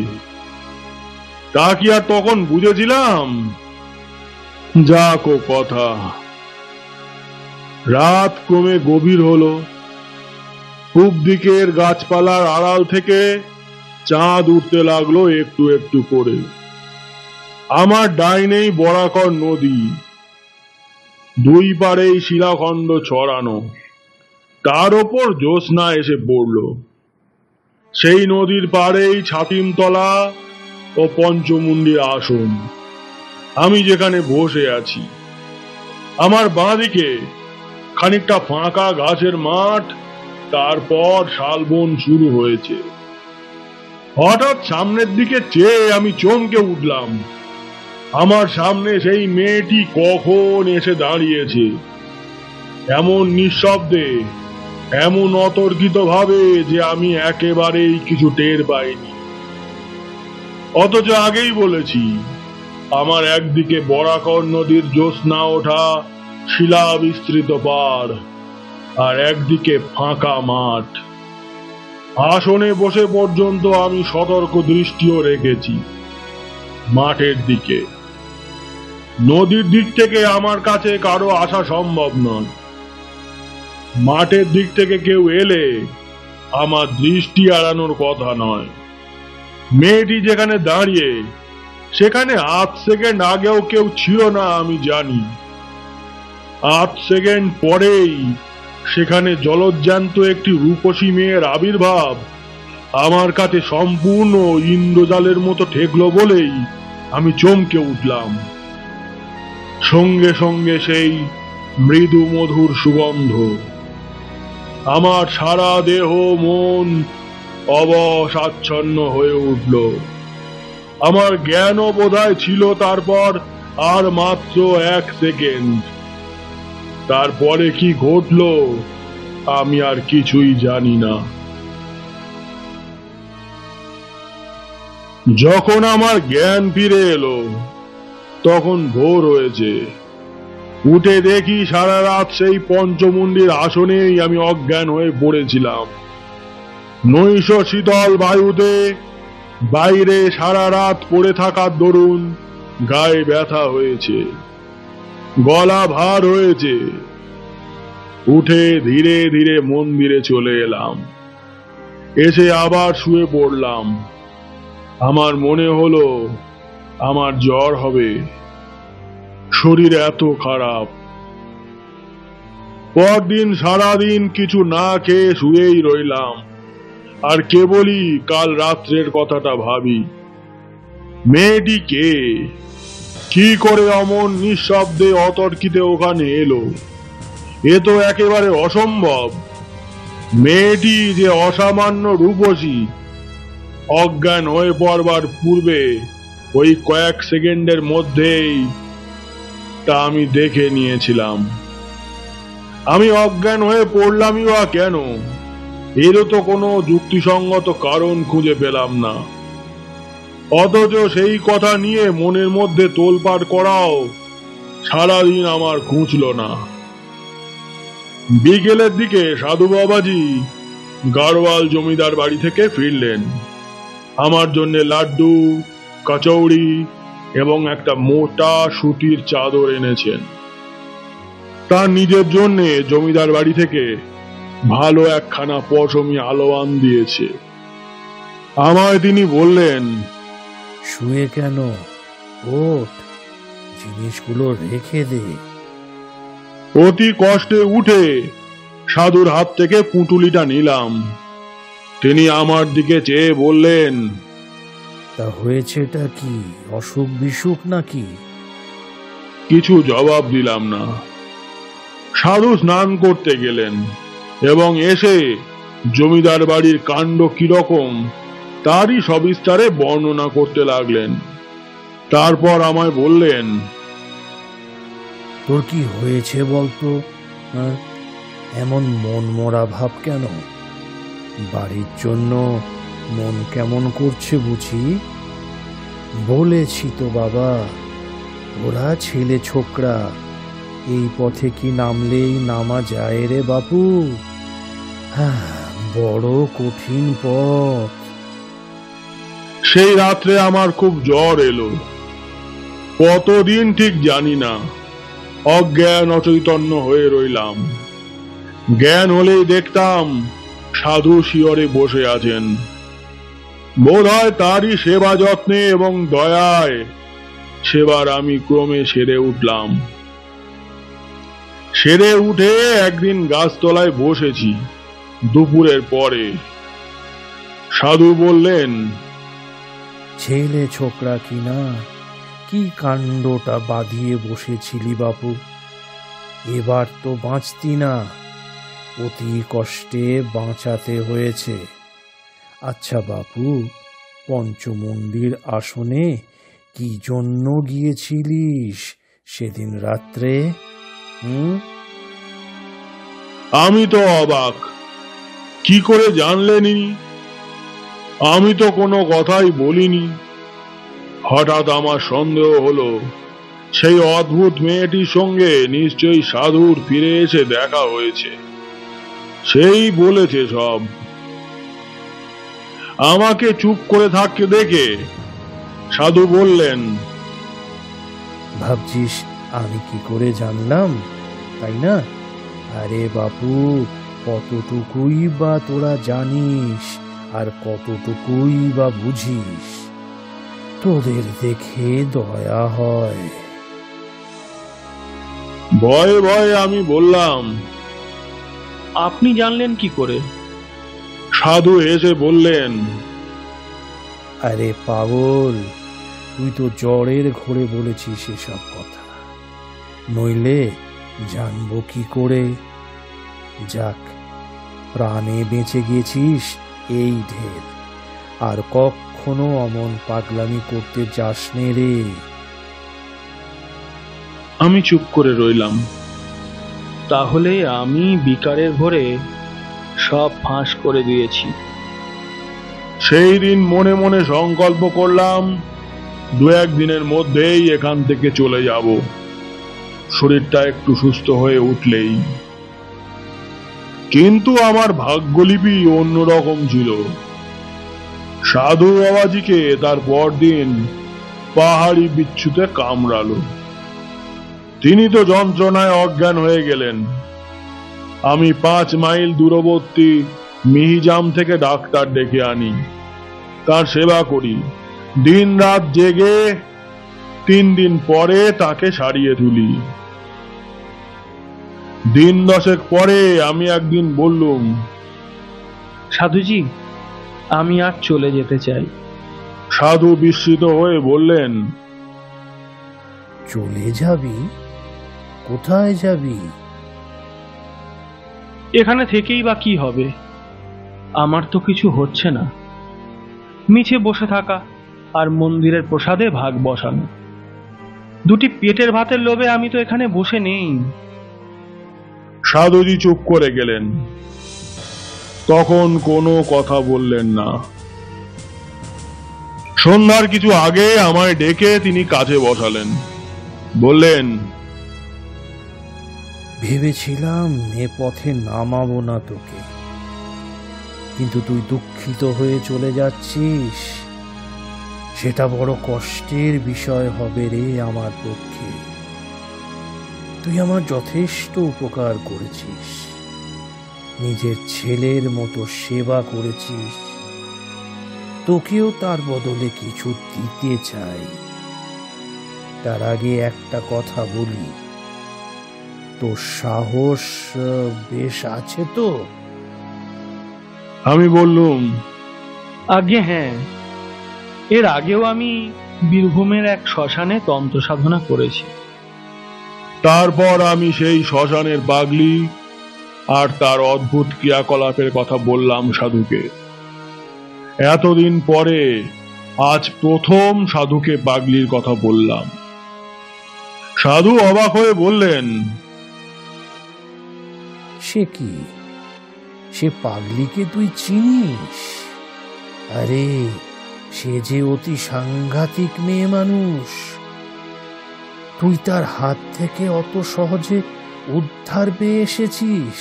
তা কি আর তখন বুঝেছিলাম? যাক ও কথা। রাত ক্রমে গভীর হলো। পূব দিকের গাছপালার আড়াল থেকে চাঁদ উঠতে লাগলো একটু একটু করে। আমার ডাইনেই বরাকর নদী, দুই পাড়েই শিলাখণ্ড ছড়ানো, তার ওপর জ্যোৎস্না এসে পড়ল। সেই নদীর পাড়েই ছাতিমতলা ও পঞ্চমুণ্ডির আসন। আমি যেখানে বসে আছি, আমার বাঁদিকে খানিকটা ফাঁকা গাছের মাঠ, তারপর শালবন শুরু হয়েছে। হঠাৎ সামনের দিকে চেয়ে আমি চমকে উঠলাম। আমার সামনে সেই মেয়েটি কখন এসে দাঁড়িয়েছে, এমন নিঃশব্দে, এমন অতর্কিত ভাবে যে আমি একেবারেই কিছু টের পাইনি। অথচ আগেই বলেছি, আমার একদিকে বরাকর নদীর জ্যোৎস্না ওঠা শিলা বিস্তৃত পাড়, আর একদিকে ফাঁকা মাঠ। আসনে বসে পর্যন্ত আমি সতর্ক দৃষ্টিও রেখেছি মাঠের দিকে। নদীর দিক থেকে আমার কাছে কারো আসা সম্ভব নয়। মাঠের দিক থেকে কেউ এলে আমার দৃষ্টি এড়ানোর কথা নয়। মেয়েটি যেখানে দাঁড়িয়ে, সেখানে 8 সেকেন্ড আগেও কেউ ছিল না আমি জানি। 8 সেকেন্ড পরেই সেখানে জলজ্যান্ত একটি রূপসী মেয়ের আবির্ভাব আমার কাছে সম্পূর্ণ ইন্দ্রজালের মতো ঠেকলো বলেই আমি চমকে উঠলাম। সঙ্গে সঙ্গে সেই মৃদু মধুর সুগন্ধ আমার সারা দেহ মন অবসাচ্ছন্ন হয়ে উঠল। আমার জ্ঞানও বোধহয় ছিল তারপর আর মাত্র 1 সেকেন্ড। তারপরে কি ঘটলো আমি আর কিছুই জানি না। যখন আমার জ্ঞান ফিরে এলো, তখন ভোর হয়েছে। উঠে দেখি সারা রাত সেই পঞ্চমুণ্ডির আসনেই আমি অজ্ঞান হয়ে পড়েছিলাম। নৈশ শীতল বায়ুতে বাইরে সারা রাত পড়ে থাকার দরুন গায়ে ব্যথা হয়েছে, গলা ভার হয়েছে। উঠে ধীরে ধীরে মন্দিরে চলে এলাম। এসে আবার শুয়ে পড়লাম। আমার মনে হলো আমার জ্বর হবে, শরীর এত খারাপ। পরদিন সারাদিন কিছু না খেয়ে শুয়েই রইলাম, আর কেবলই কাল রাত্রের কথাটা ভাবি। মেয়েটি কে? কি করে অমন নিঃশব্দে অতর্কিতে ওখানে এলো? এ তো একেবারে অসম্ভব। মেয়েটি যে অসামান্য রূপসী, অজ্ঞান হয়ে পড়বার পূর্বে ওই কয়েক সেকেন্ডের মধ্যেই তা আমি দেখে নিয়েছিলাম। আমি অজ্ঞান হয়ে পড়লামই বা কেন? এরও তো কোনো যুক্তিসঙ্গত কারণ খুঁজে পেলাম না। অথচ সেই কথা নিয়ে মনের মধ্যে তোলপাড় করাও সারাদিন আমার ঘুচল না। বিকেলের দিকে সাধু বাবাজি গাড়োয়াল জমিদার বাড়ি থেকে ফিরলেন। আমার জন্য লাড্ডু, কচৌড়ি এবং একটা মোটা সুতির চাদর এনেছেন। তার নিজের জন্য জমিদার বাড়ি থেকে ভালো একখানা পশমি আলোয়ান দিয়েছে। আমায় তিনি বললেন, শুয়ে কেন, ওঠ, জিনিসগুলো রেখে দে। অতি কষ্টে উঠে সাধুর হাত থেকে পুঁটুলিটা নিলাম। তিনি আমার দিকে চেয়ে বললেন, তা হয়েছেটা কি, অসুখ বিসুখ নাকি? কিছু জবাব দিলাম না। সাধু স্নান করতে গেলেন এবং এসে জমিদার বাড়ির কাণ্ড কিরকম তারই সবিস্তারে বর্ণনা করতে লাগলেন। তারপর আমায় বললেন, তোর কি হয়েছে বলতো? এমন মন মরা ভাব কেন? বাড়ির জন্য মন কেমন করছে বুঝি? বলেছি তো বাবা, ওরা ছেলে ছোকরা, এই পথে কি নামলেই নামা যায় রে বাপু? বড় কঠিন পথ। সেই রাত্রে আমার খুব জ্বর এলো। কতদিন ঠিক জানি না, অজ্ঞান অচৈতন্য হয়ে রইলাম। জ্ঞান হলেই দেখতাম সাধু শিয়রে বসে আছেন। বোধ হয় তারই সেবা যত্নে এবং দয়ায় সেবার আমি ক্রমে সেরে উঠলাম। সেরে উঠে একদিন গাছতলায় বসেছি দুপুরের পরে। সাধু বললেন, ছেলে ছোকরা কিনা কি কাণ্ডটা বাঁধিয়ে বসেছিলি বাপু, এবার তো বাঁচতি না, অতি কষ্টে বাঁচাতে হয়েছে। আচ্ছা বাপু, পঞ্চমন্দির আসনে কি জন্য গিয়েছিলিস সেদিন রাত্রে? আমি তো অবাক, কি করে জানলেনি? আমি তো কোনো কথাই বলিনি। হঠাৎ আমার সন্দেহ হলো সেই অদ্ভুত মেয়েটির সঙ্গে নিশ্চয়ই সাধুর ফিরে এসে দেখা হয়েছে, সেই বলেছে সব। আমাকে চুপ করে থাকতে দেখে সাধু বললেন, ভাবছিস আমি কি করে জানলাম, তাই না? আরে বাপু, কতটুকুই বা তোরা জানিস আর কতটুকুই বা বুঝিস, তোদের দেখে দয়া হয়। ভয়ে ভয়ে আমি বললাম, আপনি জানলেন কি করে? সাধু এসে বললেন, আরে পাগল, তুই তো জ্বরের ঘোরে বলেছিস এসব কথা, নইলে জানবো কি করে? যাক, প্রাণে বেঁচে গেছিস এই ঢের, আর কখনো অমন পাগলামি করতে যাস নে রে। আমি চুপ করে রইলাম। তাহলে আমি বিকারের ভোরে সব ফাঁস করে দিয়েছি। সেই দিন মনে মনে সংকল্প করলাম, দু একদিনের মধ্যেই এখান থেকে চলে যাব, শরীরটা একটু সুস্থ হয়ে উঠলেই। কিন্তু আমার ভাগ্যলিপি অন্যরকম ছিল। সাধু বাবাজিকে তার পরদিন পাহাড়ি বিচ্ছুতে কামড়ালো। তিনি তো যন্ত্রণায় অজ্ঞান হয়ে গেলেন। আমি 5 মাইল দূরবর্তী মিহিজাম থেকে ডাক্তার ডেকে আনি, তার সেবা করি, দিন রাত জেগে। 3 দিন পরে তাকে সারিয়ে তুলি। দিন 10 পরে আমি একদিন বললুম, সাধুজি, আমি আর চলে যেতে চাই। সাধু বিস্মিত হয়ে বললেন, চলে যাবি? কোথায় যাবি? এখানে থেকেই বা কি হবে? আমার তো কিছু হচ্ছে না। মিছে বসে থাকা আর মন্দিরের প্রসাদে ভাগ বসানো, দুটি পেটের ভাতের লোভে আমি তো এখানে বসে নেই। সাধুজি চুপ করে গেলেন, তখন কোনো কথা বললেন না। সন্ধ্যার কিছু আগে আমায় ডেকে তিনি কাছে বসালেন, বললেন, ভেবেছিলাম এ পথে নামাবো না তোকে, কিন্তু তুই দুঃখিত হয়ে চলে যাচ্ছিস, সেটা বড় কষ্টের বিষয় হবে রে আমার পক্ষে। তুই আমার যথেষ্ট উপকার করেছিস, নিজের ছেলের মতো সেবা করেছিস, তোকেও তার বদলে কিছু দিতে চাই। তার আগে একটা কথা বলি, তোর সাহস বেশ আছে তো? আমি বললুম, আগে হ্যাঁ, এর আগেও আমি বীরভূমের এক শ্মশানে তন্ত্র সাধনা করেছি। তারপর আমি সেই শ্মশানের পাগলি আর তার অদ্ভুত ক্রিয়াকলাপের কথা বললাম সাধুকে। এতদিন পরে আজ প্রথম সাধুকে পাগলির কথা বললাম। সাধু অবাক হয়ে বললেন, সে কি, সে পাগলিকে তুই চিনিস? আরে সে যে অতি সাংঘাতিক মেয়ে মানুষ, তুই তার হাত থেকে অত সহজে উদ্ধার পেয়ে এসেছিস।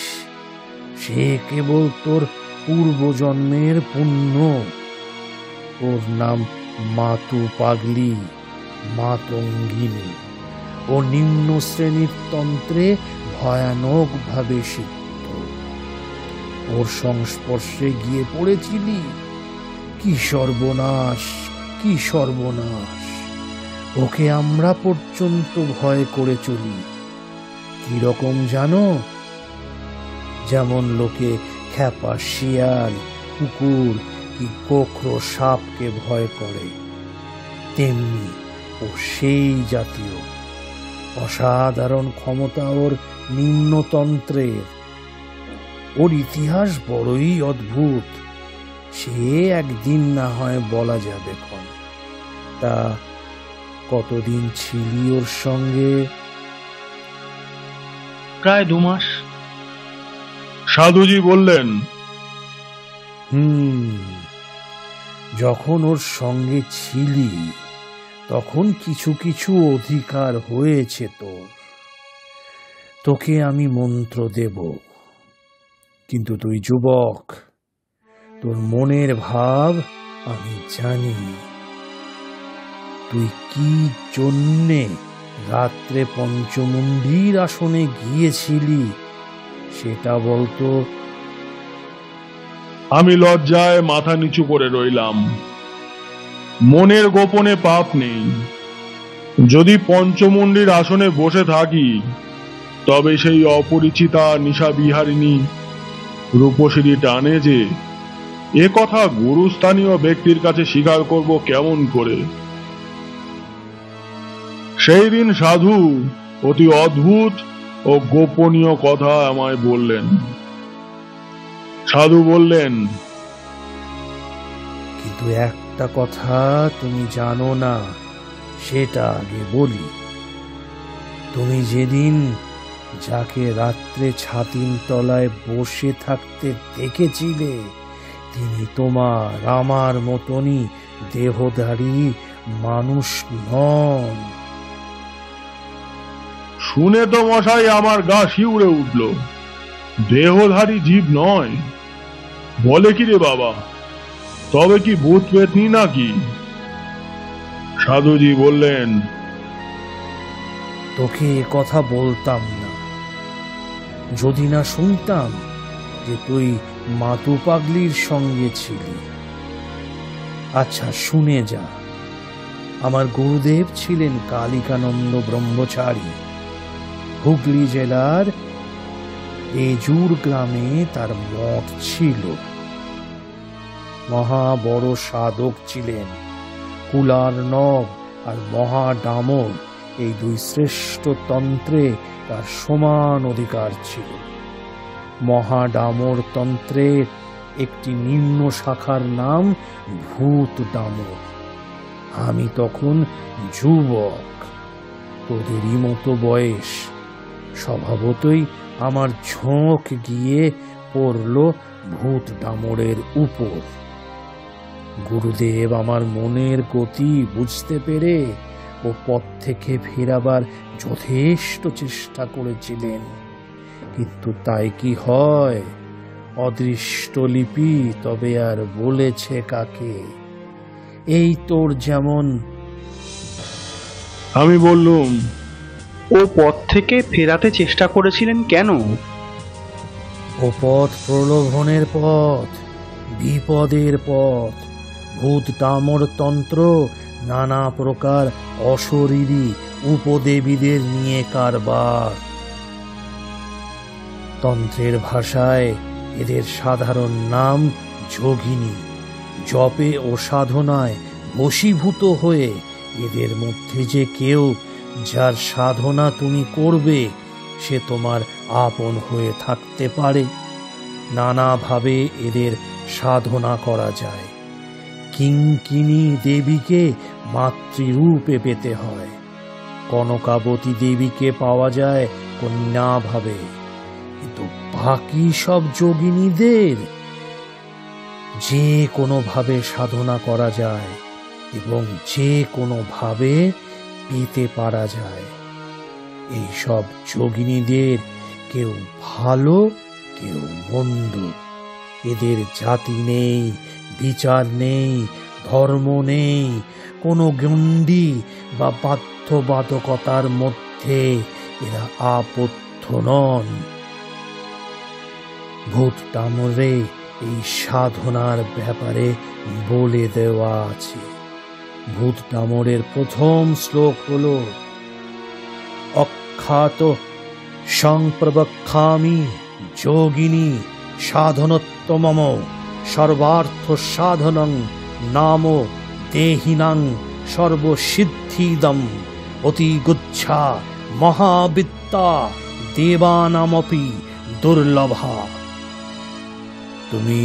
সে কেবল তোর পূর্বজন্মের পুণ্য। ওর নাম মাতু পাগলি, মাতঙ্গিনী। ও নিম্ন শ্রেণীর তন্ত্রে ভয়ানক ভাবে সিদ্ধ। ওর সংস্পর্শে গিয়ে পড়েছিলি, কি সর্বনাশ, কি সর্বনাশ! ওকে আমরা পর্যন্ত ভয় করে চলি, কিরকম জানো? যেমন লোকে খ্যাপা শিয়াল, কুকুর কি গোখরো সাপকে ভয় করে, তেমনি ও সেই জাতীয়। অসাধারণ ক্ষমতা ওর নিম্নতন্ত্রের। ওর ইতিহাস বড়ই অদ্ভুত, সে একদিন না হয় বলা যাবে ক্ষণ। তা কতদিন ছিলি ওর সঙ্গে? প্রায় 2 মাস। সাধুজি বললেন, যখন ওর সঙ্গে ছিলি তখন কিছু কিছু অধিকার হয়েছে তোর। তোকে আমি মন্ত্র দেব, কিন্তু তুই যুবক, তোর মনের ভাব আমি জানি। তুই কি জন্যে রাত্রে পঞ্চমুণ্ডির আসনে গিয়েছিলি সেটা বলতো। আমি লজ্জায় মাথা নিচু করে রইলাম। মনের গোপনে পাপ নেই। যদি পঞ্চমুণ্ডির আসনে বসে থাকি, তবে সেই অপরিচিতা নিশাবিহারিণী রূপসীরি টানে যে, এ কথা গুরুস্থানীয় ব্যক্তির কাছে স্বীকার করব কেমন করে? সেই দিন সাধু অতি অদ্ভুত ও গোপনীয় কথা আমায় বললেন। সাধু বললেন, কিন্তু একটা কথা তুমি জানো না, সেটা আগে বলি। তুমি যেদিন যাকে রাত্রে ছাতিম তলায় বসে থাকতে দেখেছিলে, তিনি তোমার আমার মতনই দেহধারী মানুষ নন। শুনে তো মশাই আমার গা শিউরে উঠল। দেহধারী জীব নয় বলে কি রে বাবা? তবে কি ভূত পেতনি নাকি? সাধুজি বললেন, তোকে এ কথা বলতাম না যদি না শুনতাম যে তুই মাতু পাগলির সঙ্গে ছিলি। আচ্ছা শুনে যা। আমার গুরুদেব ছিলেন কালিকানন্দ ব্রহ্মচারী। হুগলি জেলার এজুর গ্রামে তার মঠ ছিল। মহা বড় সাধক ছিলেন। কুলার্ণব আর মহাডামর এই 2 শ্রেষ্ঠ তন্ত্রে তার সমান অধিকার ছিল। মহাডামর তন্ত্রের একটি নিম্ন শাখার নাম ভূত ডামর। আমি তখন যুবক, তোদেরই মতো বয়স। স্বভাবতই আমার ঝোঁক গিয়ে পড়ল ভূত ডামরের উপর। গুরুদেব আমার মনের গতি বুঝতে পেরে ও পথ থেকে ফেরাবার যথেষ্ট চেষ্টা করেছিলেন, কিন্তু তাই কি হয়? অদৃষ্ট লিপি তবে আর বলেছে কাকে? এই তোর যেমন। আমি বললুম, ও পথ থেকে ফেরাতে চেষ্টা করেছিলেন কেন? ও পথ প্রলোভনের পথ, বিপদের পথ। ভূত ডামর তন্ত্র নানা প্রকার অশরীরী উপদেবীদের নিয়ে কারবার। তন্ত্রের ভাষায় এদের সাধারণ নাম যোগিনী। জপে ও সাধনায় বশীভূত হয়ে এদের মধ্যে যে কেউ, যার সাধনা তুমি করবে, সে তোমার আপন হয়ে থাকতে পারে। নানাভাবে এদের সাধনা করা যায়। কিঙ্কিনী দেবীকে মাতৃরূপে পেতে হয়। কনকাবতী দেবীকে পাওয়া যায় কন্যাভাবে। কিন্তু বাকি সব যোগিনীদের যে কোনোভাবে সাধনা করা যায় এবং যে কোনোভাবে পেতে পারা যায়। এইসব যোগিনীদের কেউ ভালো, কেউ মন্দ। এদের জাতি নেই, বিচার নেই, ধর্ম নেই, কোনো গণ্ডি বা বাধ্যবাধকতার মধ্যে এরা আবদ্ধ নন। ভূত ডামরে এই সাধনার ব্যাপারে বলে দেওয়া আছে। ভূত ডামরের প্রথম শ্লোক হল, অখ্যাত সংপ্রবক্ষামি যোগিনী সাধনোত্তমম সর্বার্থ সাধনং নাম দেহিনাং সর্বসিদ্ধিদম অতিগুচ্ছা মহাবিদ্যা দেবানামপি দুর্লভা। তুমি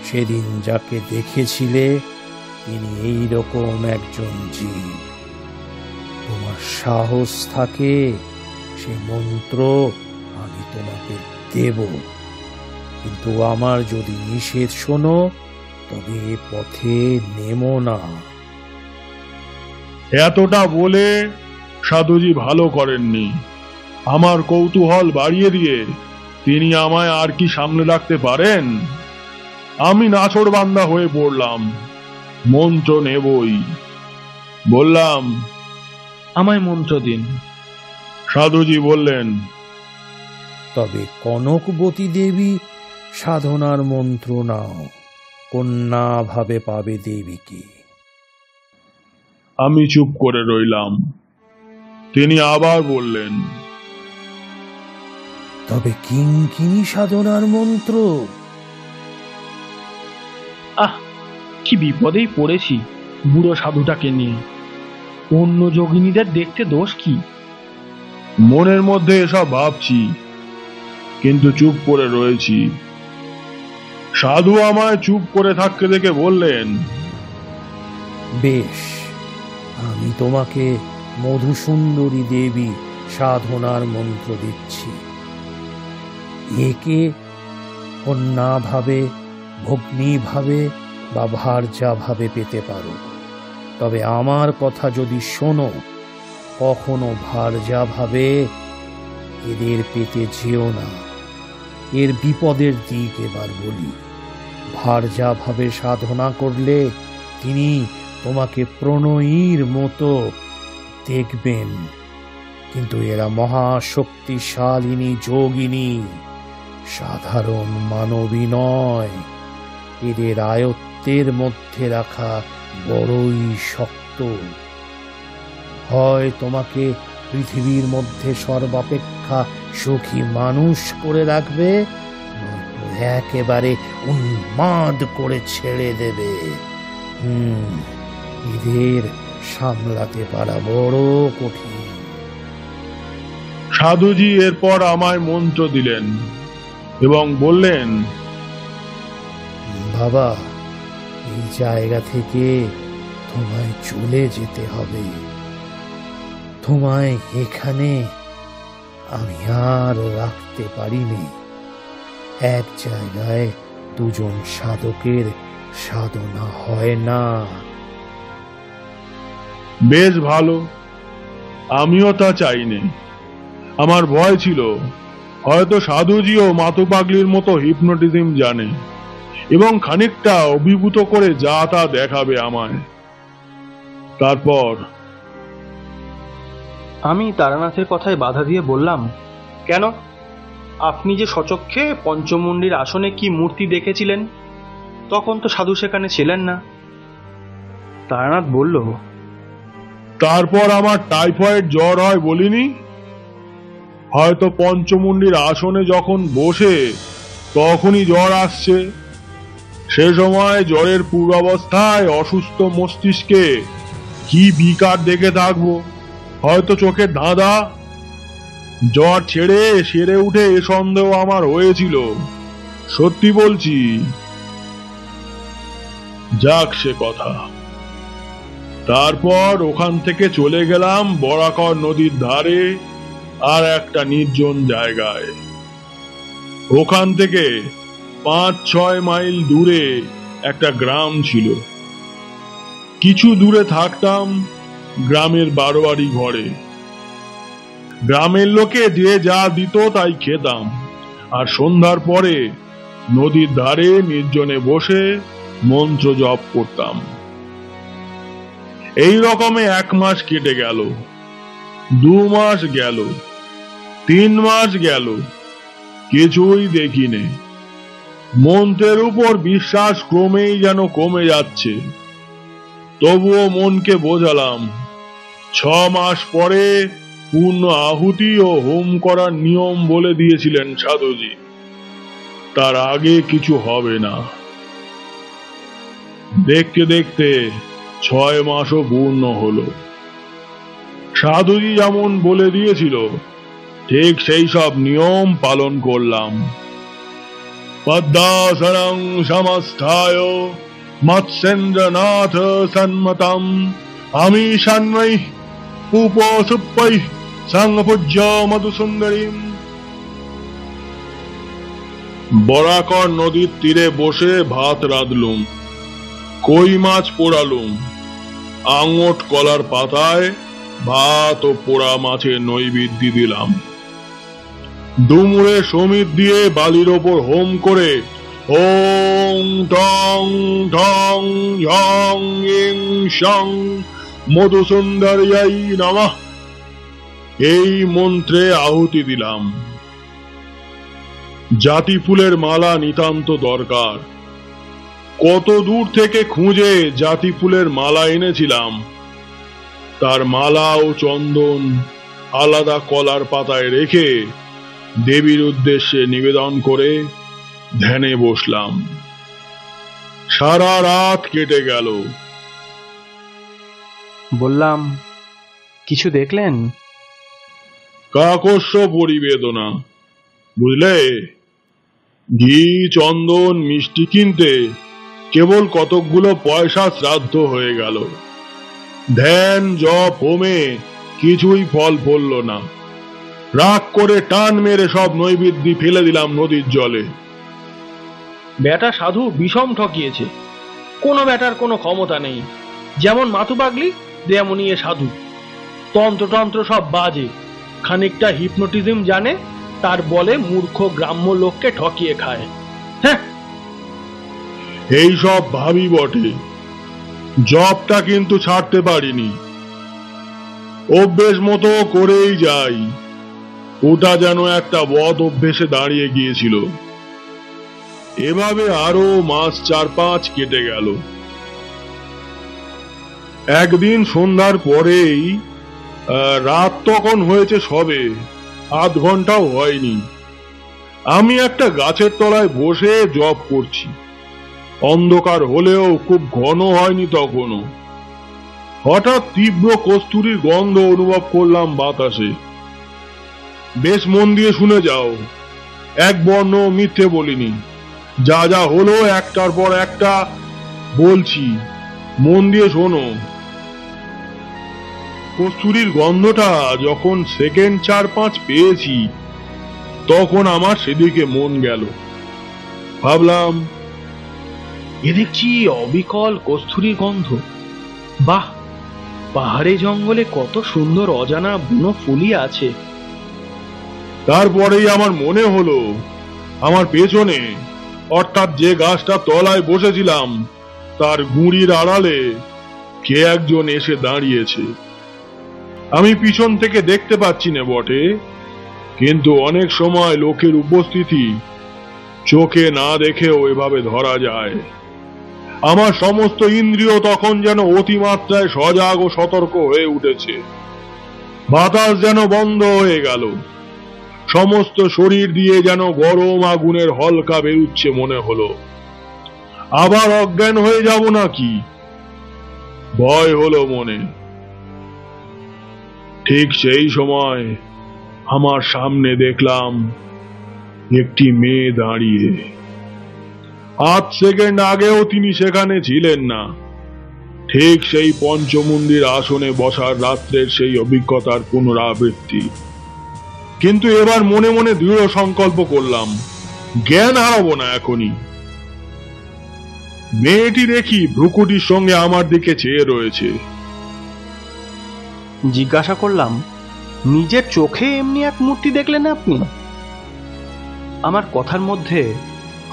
সেদিন যাকে দেখেছিলে তিনি এইরকম একজন জীব। তোমার সাহস থাকে সে মন্ত্র আমি তোমাকে দেব, কিন্তু আমার যদি নিষেধ শোনো তবে এ পথে নেমো না। এতটা বলে সাধুজি ভালো করেননি। আমার কৌতূহল বাড়িয়ে দিয়ে তিনি আমায় আর কি সামনে রাখতে পারেন? আমি নাছোড়বান্দা হয়ে পড়লাম। মন্ত্র নেবই। বললাম, আমায় মন্ত্র দিন। সাধুজি বললেন, তবে কনকবতী দেবী সাধনার মন্ত্র নাও, কন্যা ভাবে পাবে দেবীকে। আমি চুপ করে রইলাম। তিনি আবার বললেন, তবে কিঙ্কিনী সাধনার মন্ত্র? আহ, কি বিপদেই পড়েছি বুড়ো সাধুটাকে নিয়ে। অন্য যোগিনীদের দেখতে দোষ কি? মনের মধ্যে এসব ভাবছি, কিন্তু চুপ করে রয়েছি। সাধু আমায় চুপ করে থাকতে দেখে বললেন, বেশ, আমি তোমাকে মধুসুন্দরী দেবী সাধনার মন্ত্র দিচ্ছি। একে কন্যা ভাবে, ভগ্নী ভাবে বা ভার্যা ভাবে পেতে পারো। তবে আমার কথা যদি শোনো, কখনো ভার্যা ভাবে এদের পেতে যেও না। এর বিপদের দিক এবার বলি। ভার্যা ভাবে সাধনা করলে তিনি তোমাকে প্রণয়ীর মতো দেখবেন, কিন্তু এরা মহাশক্তিশালিনী যোগিনী, সাধারণ মানবী নয়। এদের আয়ত্তের মধ্যে রাখা বড়ই শক্ত। হয় তোমাকে পৃথিবীর মধ্যে সর্বাপেক্ষা সুখী মানুষ করে রাখবে, নয়তো একেবারে উন্মাদ করে ছেড়ে দেবে। এদের সামলাতে পারা বড় কঠিন। সাধুজি এরপর আমায় মন্ত্র দিলেন এবং বললেন, বাবা, এই জায়গা থেকে তোমায় চলে যেতে হবে। তোমায় এখানে আমি আর রাখতে পারিনি। এক জায়গায় দুজন সাধকের সাধনা হয় না। বেশ ভালো, আমিও তা চাইনি। আমার ভয় ছিল হয়তো সাধুজিও মাতু পাগলির মতো হিপনোটিজম জানে এবং খানিকটা অভিভূত করে যা তা দেখাবে আমায়। তারপর আমি তারানাথের কথায় বাধা দিয়ে বললাম, কেন? আপনি যে সচক্ষে পঞ্চমুণ্ডির আসনে কি মূর্তি দেখেছিলেন, তখন তো সাধু সেখানে ছিলেন না। তারানাথ বলল, তারপর আমার টাইফয়েড জ্বর হয় বলিনি? হয়তো পঞ্চমুণ্ডির আসনে যখন বসে তখনই জ্বর আসছে। সে সময় জ্বরের পূর্বাবস্থায় অসুস্থ মস্তিষ্কে কি বিকার দেখে থাকবো? হয়তো চোখের ধাঁধা। জ্বর ছেড়ে সেরে উঠে এ সন্দেহ আমার হয়েছিল, সত্যি বলছি। যাক সে কথা। তারপর ওখান থেকে চলে গেলাম বরাকর নদীর ধারে আর একটা নির্জন জায়গায়। ওখান থেকে 5-6 মাইল দূরে একটা গ্রাম ছিল। কিছু দূরে থাকতাম গ্রামের বারোয়ারি ঘরে। গ্রামের লোকে যে যা দিত তাই খেতাম, আর সন্ধ্যার পরে নদীর ধারে নির্জনে বসে মন্ত্র জপ করতাম। এই রকমে 1 মাস কেটে গেল, 2 মাস গেল, 3 মাস গেল, কিছুই দেখিনি। মন্ত্রের উপর বিশ্বাস ক্রমেই যেন কমে যাচ্ছে। তবুও মনকে বোঝালাম 6 মাস পরে পূর্ণ আহুতি ও হোম করার নিয়ম বলে দিয়েছিলেন সাধুজি। তার আগে কিছু হবে না। দেখতে দেখতে 6 মাসও পূর্ণ হলো। সাধুজি যেমন বলে দিয়েছিল ঠিক সেই সব নিয়ম পালন করলাম। পদ্মাসনং সমস্থায় মৎস্যেন্দ্রনাথ সন্মতম আমি শান্মৈ উপসুপ্পৈ সংপূজ্য মধুসুন্দরীম। বরাকর নদীর তীরে বসে ভাত রাঁধলুম, কই মাছ পোড়ালুম, আঙট কলার পাতায় ভাত ও পোড়া মাছের নৈবেদ্য দিলাম। ডুমুরে সমিত দিয়ে বালির ওপর হোম করে ওং টং ঠং ঝং ইং শং মধুসুন্দরীয়াই নমঃ এই মন্ত্রে আহুতি দিলাম। জাতি ফুলের মালা নিতান্ত দরকার। কত দূর থেকে খুঁজে জাতি ফুলের মালা এনেছিলাম। তার মালা ও চন্দন আলাদা কলার পাতায় রেখে দেবীর উদ্দেশ্যে নিবেদন করে ধ্যানে বসলাম। সারা রাত কেটে গেল। বললাম, কিছু দেখলেন? কাকস্য পরিবেদনা, বুঝলে। ঘি, চন্দন, মিষ্টি কিনতে কেবল কতকগুলো পয়সা শ্রাদ্ধ হয়ে গেল। ধ্যান, জপ, হোমে কিছুই ফল পড়ল না। রাগ করে টান মেরে সব নৈবেদ্য ফেলে দিলাম নদীর জলে। বেটা সাধু বিষম ঠকিয়েছে। কোনো বেটার কোনো ক্ষমতা নেই। যেমন মাথু পাগলি তেমনই এ সাধু। তন্ত্রতন্ত্র সব বাজে। খানিকটা হিপনোটিজম জানে, তার বলে মূর্খ গ্রাম্য লোককে ঠকিয়ে খায়। হ্যাঁ, এই সব ভাবি বটে, জবটা কিন্তু ছাড়তে পারিনি। অভ্যেস মতো করেই যাই। ওটা যেন একটা বদ অভ্যেসে দাঁড়িয়ে গিয়েছিল। এভাবে আরো মাস 4-5 কেটে গেল। একদিন সন্ধ্যার পরেই, রাত তখন হয়েছে সবে, আধ ঘন্টাও হয়নি, আমি একটা গাছের তলায় বসে জপ করছি। অন্ধকার হলেও খুব ঘন হয়নি তখনও। হঠাৎ তীব্র কস্তুরীর গন্ধ অনুভব করলাম বাতাসে। বেশ মন দিয়ে শুনে যাও, এক বর্ণ মিথ্যে বলিনি। যা যা হলো একটার পর একটা বলছি, মন দিয়ে শোনো। কস্তুরীর গন্ধটা যখন সেকেন্ড 4-5 পেয়েছি, তখন আমার সেদিকে মন গেল। ভাবলাম, এ দেখছি অবিকল কস্তুরীর গন্ধ। বাহ, পাহাড়ে জঙ্গলে কত সুন্দর অজানা বুনো ফুলই আছে। তারপরেই আমার মনে হলো আমার পেছনে, অর্থাৎ যে গাছটা তলায় বসেছিলাম তার গুঁড়ির আড়ালে কে একজন এসে দাঁড়িয়েছে। আমি পিছন থেকে দেখতে পাচ্ছি না বটে, কিন্তু অনেক সময় লোকের উপস্থিতি চোখে না দেখেও এভাবে ধরা যায়। আমার সমস্ত ইন্দ্রিয় তখন যেন অতিমাত্রায় সজাগ ও সতর্ক হয়ে উঠেছে। বাতাস যেন বন্ধ হয়ে গেল। সমস্ত শরীর দিয়ে যেন গরম আগুনের হলকা বেরুচ্ছে মনে হলো। আবার অজ্ঞান হয়ে যাব নাকি, ভয় হলো মনে। ঠিক সেই সময় আমার সামনে দেখলাম একটি মেয়ে দাঁড়িয়ে। আধ সেকেন্ড আগেও তিনি সেখানে ছিলেন না। ঠিক সেই পঞ্চমন্দির আসনে বসার রাত্রের সেই অভিজ্ঞতার পুনরাবৃত্তি। কিন্তু এবার মনে মনে দৃঢ় সংকল্প করলাম, জ্ঞান হারাবো না এখনই। মেয়েটি দেখি ভ্রুকুটির সঙ্গে আমার দিকে চেয়ে রয়েছে। জিজ্ঞাসা করলাম, নিজের চোখে এমনি এক মূর্তি দেখলেন আপনি? আমার কথার মধ্যে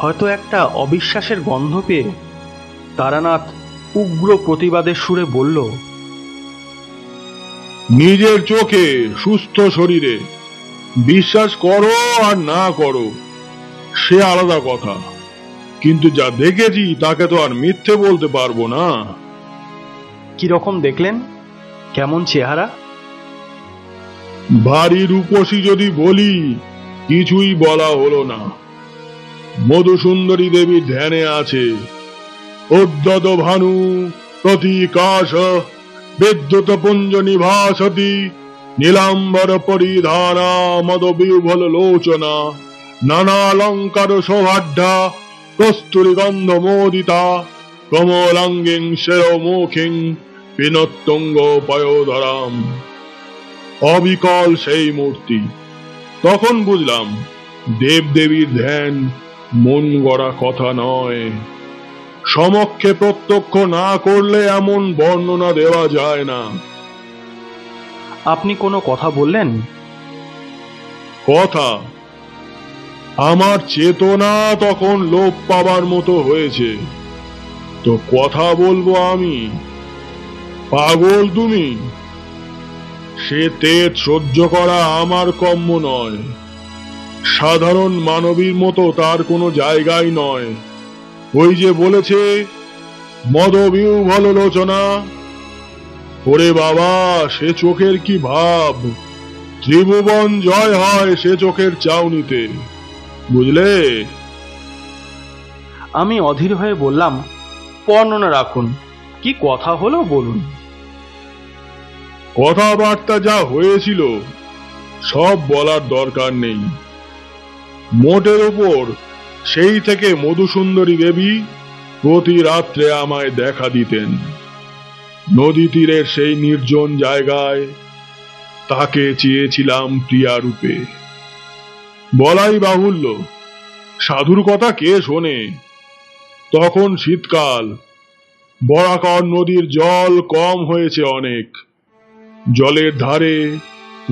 হয়তো একটা অবিশ্বাসের গন্ধ পেয়ে তারানাথ উগ্র প্রতিবাদের সুরে বলল, নিজের চোখে, সুস্থ শরীরে বিশ্বাস করো আর না করো সে আলাদা কথা, কিন্তু যা দেখেছি তাকে তো আর মিথ্যে বলতে পারবো না। কিরকম দেখলেন? কেমন চেহারা? ভারী রূপসী যদি বলি, কিছুই বলা হলো না। মধুসুন্দরী দেবীর ধ্যানে আছে। উদ্যত ভানু প্রতিকাশ বিদ্যুৎ পুঞ্জ নিভাসতি নীলাম্বর পরিধানা মদ বিহ্বল লোচনা নানালঙ্কার শোভাঢ্যা কস্তুরী গন্ধ মোদিতা কমলাঙ্গিং শিরোমুখিং বিনোত্তুঙ্গ পয়োধরাম। অবিকল সেই মূর্তি। তখন বুঝলাম দেবদেবীর ধ্যান মন গড়া কথা নয়। সমক্ষে প্রত্যক্ষ না করলে এমন বর্ণনা দেওয়া যায় না। আপনি কোনো কথা বললেন? কথা? আমার চেতনা তখন লোপ পাবার মতো হয়েছে, তো কথা বলবো আমি? পাগল তুমি? সে তেজ সহ্য করা আমার কম্য নয়। সাধারণ মানবীর মতো তার কোনো জায়গাই নয়। ওই যে বলেছে মদবিহ্বল লোচনা। ওরে বাবা, সে চোখের কি ভাব! ত্রিভুবন জয় হয় সে চোখের চাউনিতে, বুঝলে? আমি অধীর হয়ে বললাম, বর্ণনা রাখুন, কি কথা হলো বলুন। কথাবার্তা যা হয়েছিল সব বলার দরকার নেই। মোটের উপর সেই থেকে মধুসুন্দরী দেবী প্রতি রাত্রে আমায় দেখা দিতেন। নদী তীরের সেই নির্জন জায়গায় তাকে চেয়েছিলাম প্রিয়া রূপে। বলাই বাহুল্য, সাধুর কথা কে শোনে? তখন শীতকাল, বরাকর নদীর জল কম হয়েছে অনেক। জলের ধারে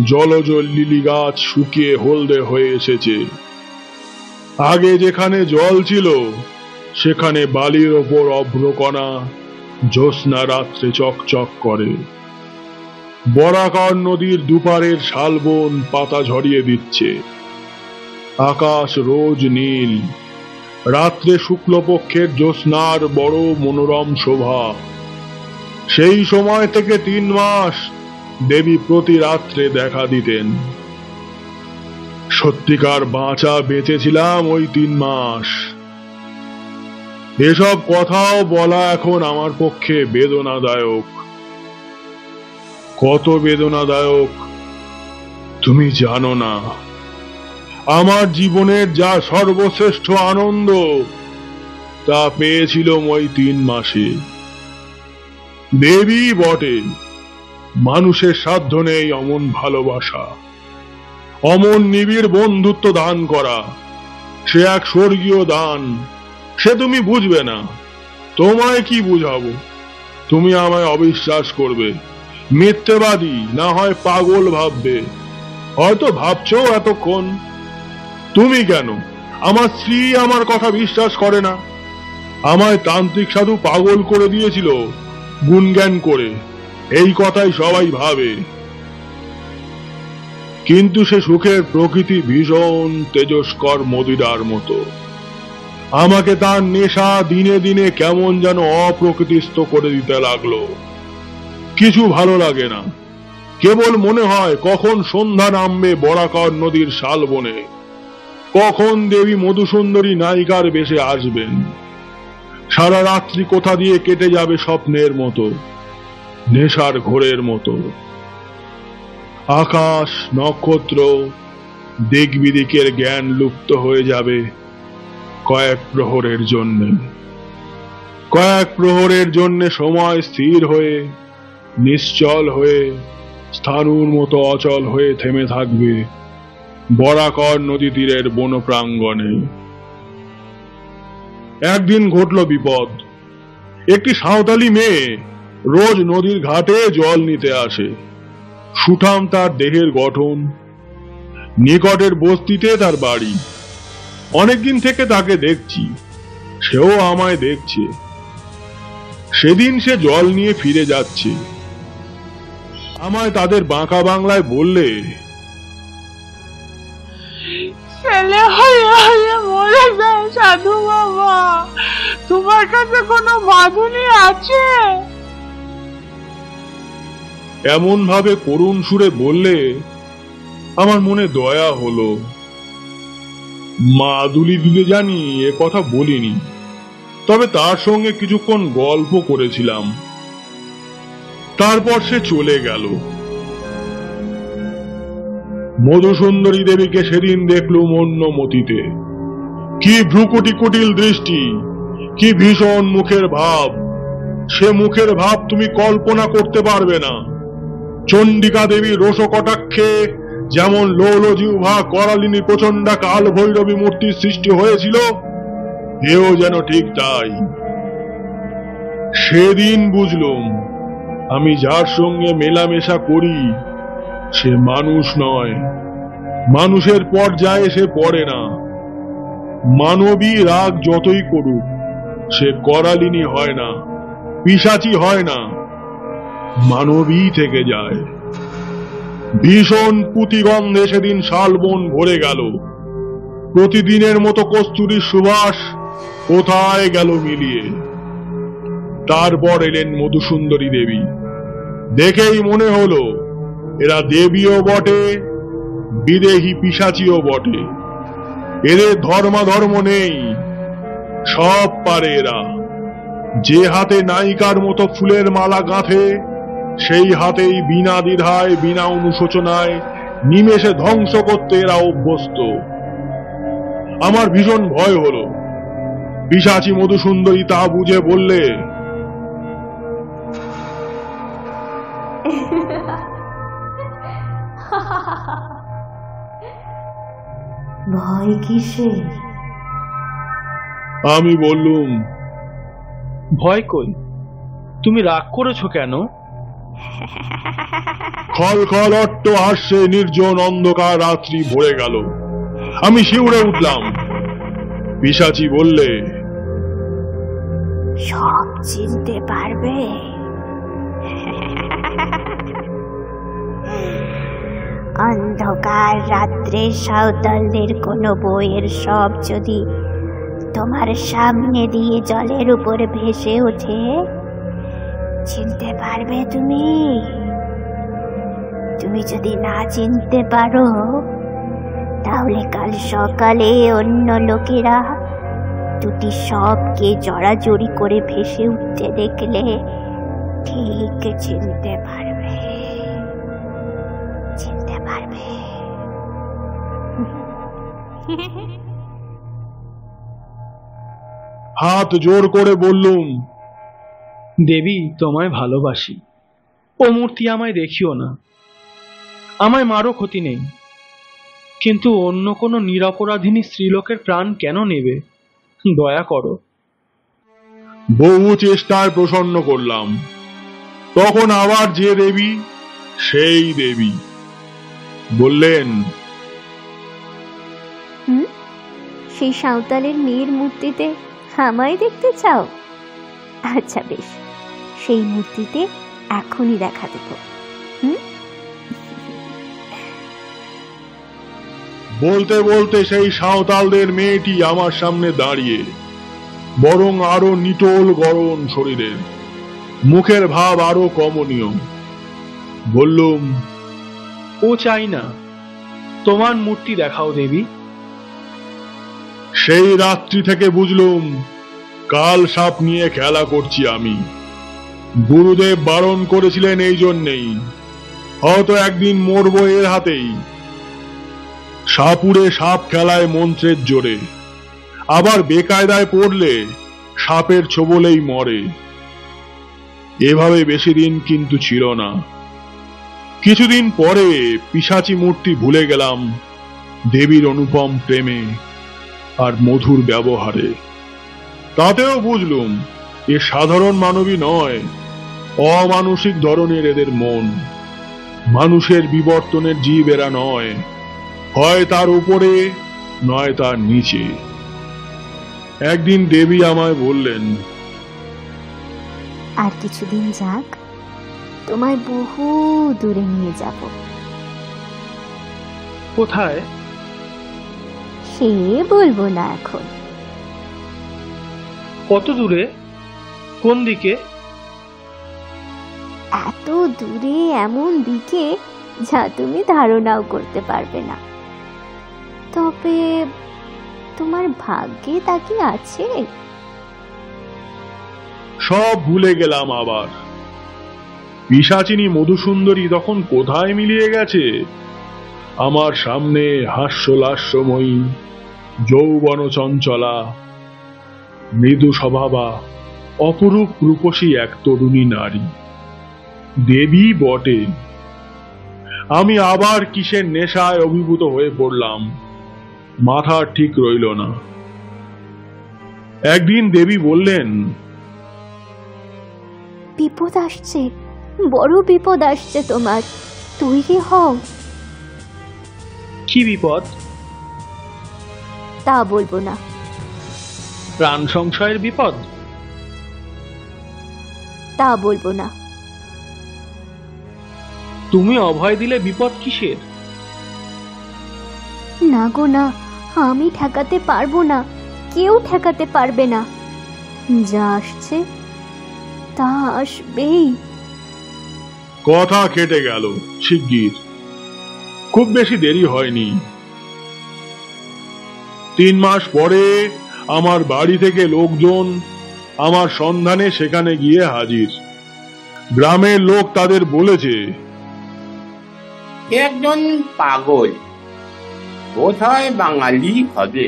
জলজ লিলি গাছ শুকিয়ে হলদে হয়ে এসেছে। আগে যেখানে জল ছিল সেখানে বালির ওপর অভ্রকণা জ্যোৎস্না রাত্রে চকচক করে। বরাকর নদীর দুপারের শালবন পাতা ঝরিয়ে দিচ্ছে। আকাশ রোজ নীল। রাত্রে শুক্লপক্ষের জ্যোৎস্নার বড় মনোরম শোভা। সেই সময় থেকে 3 মাস দেবী প্রতি রাত্রে দেখা দিতেন। সত্যিকার বাঁচা বেঁচেছিলাম ওই 3 মাস। এসব কথাও বলা এখন আমার পক্ষে বেদনাদায়ক। কত বেদনাদায়ক তুমি জানো না। আমার জীবনের যা সর্বশ্রেষ্ঠ আনন্দ তা পেয়েছিলাম ওই 3 মাসে। দেবী বটে, মানুষের সাধ্য নেই অমন ভালোবাসা, অমন নিবিড় বন্ধুত্ব দান করা। সে এক স্বর্গীয় দান। সে তুমি বুঝবে না। তোমায় কি বুঝাবো? তুমি আমায় অবিশ্বাস করবে, মিথ্যেবাদী, না হয় পাগল ভাববে। হয়তো ভাবছো এতক্ষণ। তুমি কেন? আমার স্ত্রী আমার কথা বিশ্বাস করে না। আমায় তান্ত্রিক সাধু পাগল করে দিয়েছিল গুণজ্ঞান করে, এই কথাই সবাই ভাবে। কিন্তু সে সুখের প্রকৃতি ভীষণ তেজস্কর মদিরার মতো। আমাকে তার নেশা দিনে দিনে কেমন যেন অপ্রকৃতিস্থ করে দিতে লাগলো। কিছু ভালো লাগে না। কেবল মনে হয় কখন সন্ধ্যা নামবে বরাকর নদীর শালবনে, কখন দেবী মধুসুন্দরী নায়িকার বেশে আসবেন। সারা রাত্রি কোথা দিয়ে কেটে যাবে স্বপ্নের মতো, নেশার ঘোরের মতো। আকাশ, নক্ষত্র, দিক বিদিকের জ্ঞান লুপ্ত হয়ে যাবে কয়েক প্রহরের জন্য। কয়েক প্রহরের জন্য সময় স্থির হয়ে, নিশ্চল হয়ে, স্থাণুর মতো অচল হয়ে থেমে থাকবে বরাকর নদী তীরের বনপ্রাঙ্গণে। একদিন ঘটল বিপদ। একটি সাঁওতালি মেয়ে রোজ নদীর ঘাটে জল নিতে আসে। সুঠাম তার দেহের গঠন। নিকটের বস্তিতে তার বাড়ি। অনেকদিন থেকে তাকে দেখছি, সেও আমায় দেখছে। সেদিন সে জল নিয়ে ফিরে যাচ্ছে। আমায় তাদের বাঁকা বাংলায় বললে, ছেলে হয়ে হয়ে মরে যায় সাধু বাবা, তোমার কাছে কোনো বাঁধুনি আছে? এমন ভাবে করুণ সুরে বললে আমার মনে দয়া হলো। মাদুলি দিতে জানি এ কথা বলিনি, তবে তার সঙ্গে কিছুক্ষণ গল্প করেছিলাম। তারপর সে চলে গেল। মধুসুন্দরী দেবীকে সেদিন দেখলুম অন্য মতিতে। কি ভ্রুকুটি কুটিল দৃষ্টি, কি ভীষণ মুখের ভাব! সে মুখের ভাব তুমি কল্পনা করতে পারবে না। চণ্ডিকা দেবী রোষকটাক্ষে যেমন লৌল জিহ্বা করালিনী প্রচণ্ডা কাল ভৈরবী মূর্তির সৃষ্টি হয়েছিল, এও যেন ঠিক তাই। সেদিন বুঝলুম আমি যার সঙ্গে মেলামেশা করি সে মানুষ নয়, মানুষের পর্যায়ে সে পড়ে না। মানবী রাগ যতই করুক সে করালিনী হয় না, পিশাচী হয় না, মানবী থেকে যায়। ভীষণ পুতিগন্ধে সেদিন শালবন ভরে গেল। প্রতিদিনের মতো কস্তুরীর সুবাস কোথায় গেল মিলিয়ে। তারপর এলেন মধুসুন্দরী দেবী। দেখেই মনে হলো এরা দেবীও বটে, বিদেহী পিশাচীও বটে। এদের ধর্মাধর্ম নেই, সব পারে এরা। যে হাতে নায়িকার মতো ফুলের মালা গাঁথে, সেই হাতেই বিনা দ্বিধায় বিনা অনুশোচনায় নিমেষে ধ্বংস করতে এরা অভ্যস্ত। আমার ভীষণ ভয় হলো। পিশাচী মধুসুন্দরী তা বুঝে বললে, ভয় কিসের? আমি বললুম, ভয় কই, তুমি রাগ করেছো কেন? খল খল অট্ট হাস্যে নির্জন অন্ধকার রাত্রি ভরে গেল। আমি শিউরে উঠলাম। পিশাচী বললে, সব চিনতে পারবে? অন্ধকার রাত্রে সাঁওতালদের কোনো বইয়ের সব যদি তোমার সামনে দিয়ে জলের উপরে ভেসে ওঠে, চিনতে পারবে তুমি? তুমি যদি না চিনতে পারো, তাহলে কাল সকালে অন্য লোকেরা দুটি সবকে জড়াজড়ি করে ভেসে উঠতে দেখলে ঠিক চিনতে পারবে, চিনতে পারবে। হাত জোর করে বললুম, দেবী, তোমায় ভালোবাসি। ও মূর্তি আমায় দেখিও না, আমায় মারো, ক্ষতি নেই, কিন্তু অন্য কোনো নিরপরাধিনী স্ত্রীলোকের প্রাণ কেন নেবে? দয়া করো। বহু চেষ্টায় প্রসন্ন করলাম। তখন আবার যে দেবী সেই দেবী বললেন, সেই সাঁওতালের মেয়ের মূর্তিতে আমায় দেখতে চাও? আচ্ছা বেশ, সেই মূর্তিতে এখনই দেখা দেব। বলতে বলতে সেই সাঁওতালদের মেয়েটি আমার সামনে দাঁড়িয়ে, বরং আরো নিটোল গড়ন শরীরের, মুখের ভাব আরো কমনীয়। বললুম, ও চাই না, তোমার মূর্তি দেখাও দেবী। সেই রাত্রি থেকে বুঝলুম কাল সাপ নিয়ে খেলা করছি আমি। গুরুদেব বারণ করেছিলেন এই জন্যেই, হয়তো একদিন মরবো এর হাতেই। সাপুরে সাপ খেলায় মন্ত্রের জোরে, আবার বেকায়দায় পড়লে সাপের ছোবলেই মরে। এভাবে বেশি দিন কিন্তু ছিল না। কিছুদিন পরে পিশাচী মূর্তি ভুলে গেলাম দেবীর অনুপম প্রেমে আর মধুর ব্যবহারে। তাতেও বুঝলুম এ সাধারণ মানবী নয়, অমানসিক ধরনের এদের মন। মানুষের বিবর্তনের জীব এরা নয়, হয় তার উপরে নয় তার নিচে। একদিন দেবী আমায় বললেন, আর কিছুদিন যাক, তোমায় বহু দূরে নিয়ে যাব। কোথায়? সে বলবো না এখন। কত দূরে? কোন দিকে? এত দূরে, এমন দিকে যা তুমি ধারণাও করতে পারবে না। তবে তোমার ভাগ্যে তা কি আছে? সব ভুলে গেলাম আবার। পিশাচিনী মধুসুন্দরী তখন কোথায় মিলিয়ে গেছে? আমার সামনে হাস্যলাস্যময়ী যৌবন চঞ্চলা মৃদু স্বভাবা অপরূপ রূপসী এক তরুণী নারী, দেবী বটে। আমি আবার কিসের নেশায় অভিভূত হয়ে পড়লাম, মাথা ঠিক রইল না। একদিন দেবী বললেন, বিপদ আসছে, বড় বিপদ আসছে তোমার, তৈরি হও। কি বিপদ? তা বলবো না। প্রাণ সংশয়ের বিপদ? তা বলবো না। তুমি অভয় দিলে বিপদ কিসের? না গো না, আমি ঠেকাতে পারবো না, কেউ ঠেকাতে পারবে না। যা আসছে তা আসবেই। কথা কেটে গেল শিগগির, খুব বেশি দেরি হয়নি। 3 মাস পরে আমার বাড়ি থেকে লোকজন আমার সন্ধানে সেখানে গিয়ে হাজির। গ্রামের লোক তাদের বলেছে, একজন পাগল, বোধহয় বাঙালি হবে,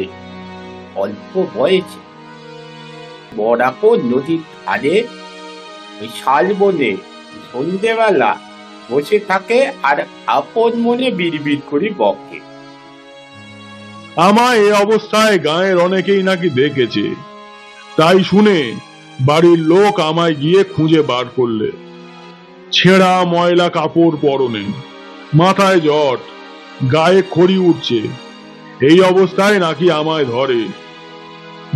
অল্প বয়সে বরাকর নদীর ধারে ওই শালবনে সন্ধ্যেবেলা বসে থাকে আর আপন মনে বিড়বিড় করে বকে। আমায় এই অবস্থায় গাঁয়ের অনেকেই নাকি দেখেছে। তাই শুনে বাড়ির লোক আমায় গিয়ে খুঁজে বার করলে। ছেঁড়া ময়লা কাপড় পরনে, মাথায় জট, গায়ে খড়ি উঠছে, এই অবস্থায় নাকি আমায় ধরে।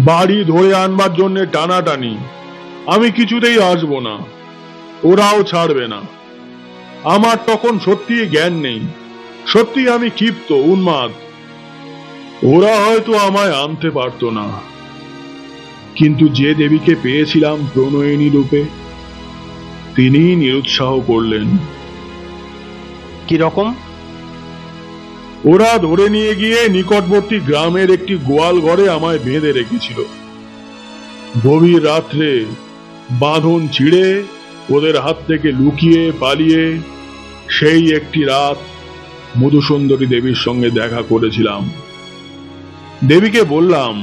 বাড়ি ধরে আনবার জন্য টানাটানি। আমি কিছুতেই আসবো না, ওরাও ছাড়বে না। আমার তখন সত্যি জ্ঞান নেই, সত্যি আমি ক্ষিপ্ত, উন্মাদ। ওরা হয়তো আমায় আনতে পারতো না, কিন্তু যে দেবীকে পেয়েছিলাম প্রণয়িনী রূপে, তিনি নিরুৎসাহ করলেন। কিরকম? ওরা ধরে নিয়ে গিয়ে নিকটবর্তী গ্রামের একটি গোয়াল ঘরে আমায় বেঁধে রেখেছিল। গভীর রাত্রে বাঁধন ছিঁড়ে ওদের হাত থেকে লুকিয়ে পালিয়ে সেই একটি রাত মধুসুন্দরী দেবীর সঙ্গে দেখা করেছিলাম। দেবীকে বললাম,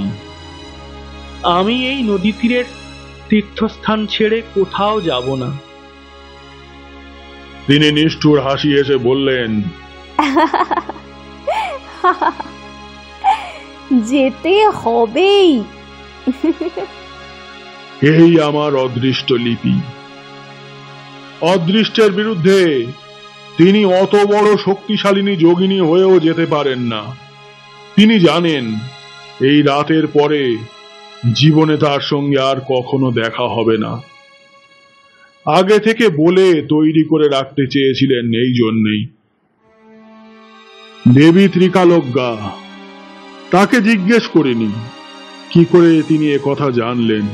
আমি এই নদী তীরের তীর্থস্থান ছেড়ে কোথাও যাব না। তিনি নিষ্ঠুর হাসি এসে বললেন, যেতে হবেই। এই আমার অদৃষ্ট লিপি। অদৃষ্টের বিরুদ্ধে তিনি অত বড় শক্তিশালিনী যোগিনী হয়েও যেতে পারেন না। তিনি জানেন এই রাতের পরে জীবনে তার সঙ্গে আর কখনো দেখা হবে না। আগে থেকে বলে তৈরি করে রাখতে চেয়েছিলেন এই জন্যেই। দেবী ত্রিকালজ্ঞা, তাকে জিজ্ঞেস করিনি কি করে তিনি এ কথা জানলেন।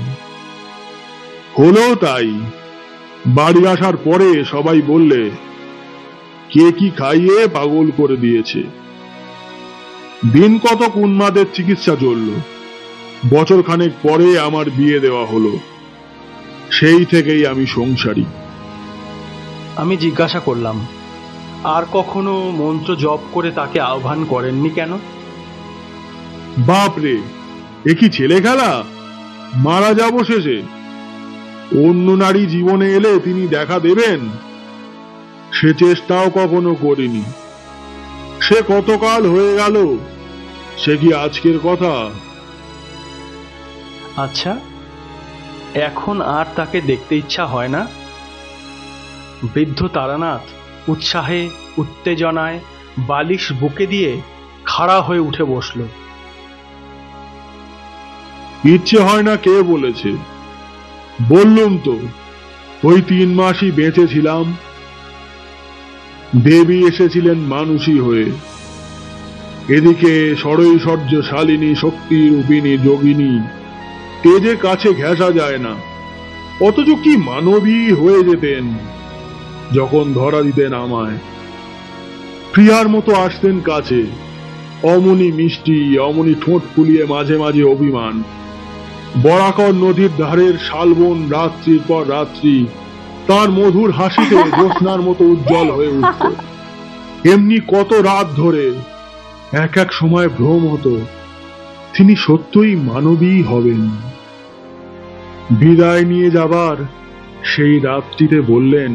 হলো তাই। বাড়ি আসার পরে সবাই বললে, কে কি খাইয়ে পাগল করে দিয়েছে। দিন কতক উন্মাদের চিকিৎসা চলল। বছর খানেক পরে আমার বিয়ে দেওয়া হলো। সেই থেকেই আমি সংসারী। আমি জিজ্ঞাসা করলাম, আর কখনো মন্ত্র জপ করে তাকে আহ্বান করেননি কেন? বাপরে, এ কি ছেলে খেলা! মারা যাব শেষে। অন্য নারী জীবনে এলে তিনি দেখা দেবেন, সে চেষ্টাও কখনো করিনি। সে কতকাল হয়ে গেল, সে কি আজকের কথা? আচ্ছা, এখন আর তাকে দেখতে ইচ্ছা হয় না? বৃদ্ধ তারানাথ উৎসাহে উত্তেজনায় বালিশ বুকে দিয়ে খাড়া হয়ে উঠে বসল। ইচ্ছে হয় না কে বলেছে? বললুম তো, ওই 3 মাসই বেঁচে ছিলাম। দেবী এসেছিলেন মানুষী হয়ে। এদিকে ষড়ৈশ্বর্য শালিনী শক্তি রূপিণী যোগিনী, তেজে কাছে ঘেঁষা যায় না, অথচ কি মানবী হয়ে যেতেন যখন ধরা দিতেন আমায়। প্রিয়ার মতো আসতেন কাছে, অমনি মিষ্টি, অমনি ঠোঁট ফুলিয়ে মাঝে মাঝে অভিমান। বরাকর নদীর ধারের শালবন রাত্রির পর রাত্রি তার মধুর হাসিতে জ্যোৎস্নার মতো উজ্জ্বল হয়ে উঠত। এমনি কত রাত ধরে এক এক সময় ভ্রম হতো তিনি সত্যই মানবী হবেন। বিদায় নিয়ে যাবার সেই রাতটিতে বললেন,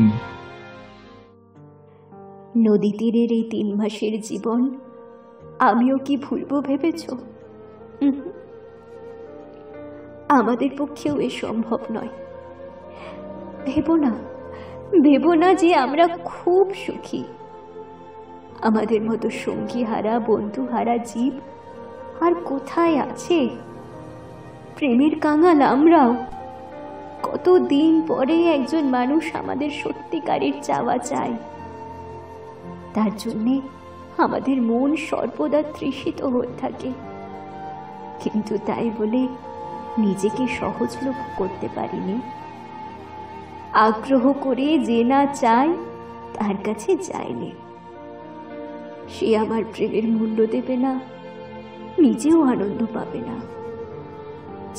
নদী তীরের এই 3 মাসের জীবন আমিও কি ভুলবো ভেবেছ? আমাদের পক্ষেও এ সম্ভব নয়। ভেবো না যে আমরা খুব সুখী। আমাদের মতো সঙ্গী হারা, বন্ধু হারা জীব আর কোথায় আছে? প্রেমের কাঙাল আমরাও। কতদিন পরে একজন মানুষ আমাদের সত্যিকারের চাওয়া চায়। তার জন্যে আমাদের মন সর্বদা তৃষিত হয়ে থাকে, কিন্তু তাই বলে নিজেকে সহজলভ্য করতে পারিনি। আগ্রহ করে যে না চায় তার কাছে যায়নি। সে আমার প্রেমের মূল্য দেবে না, নিজেও আনন্দ পাবে না।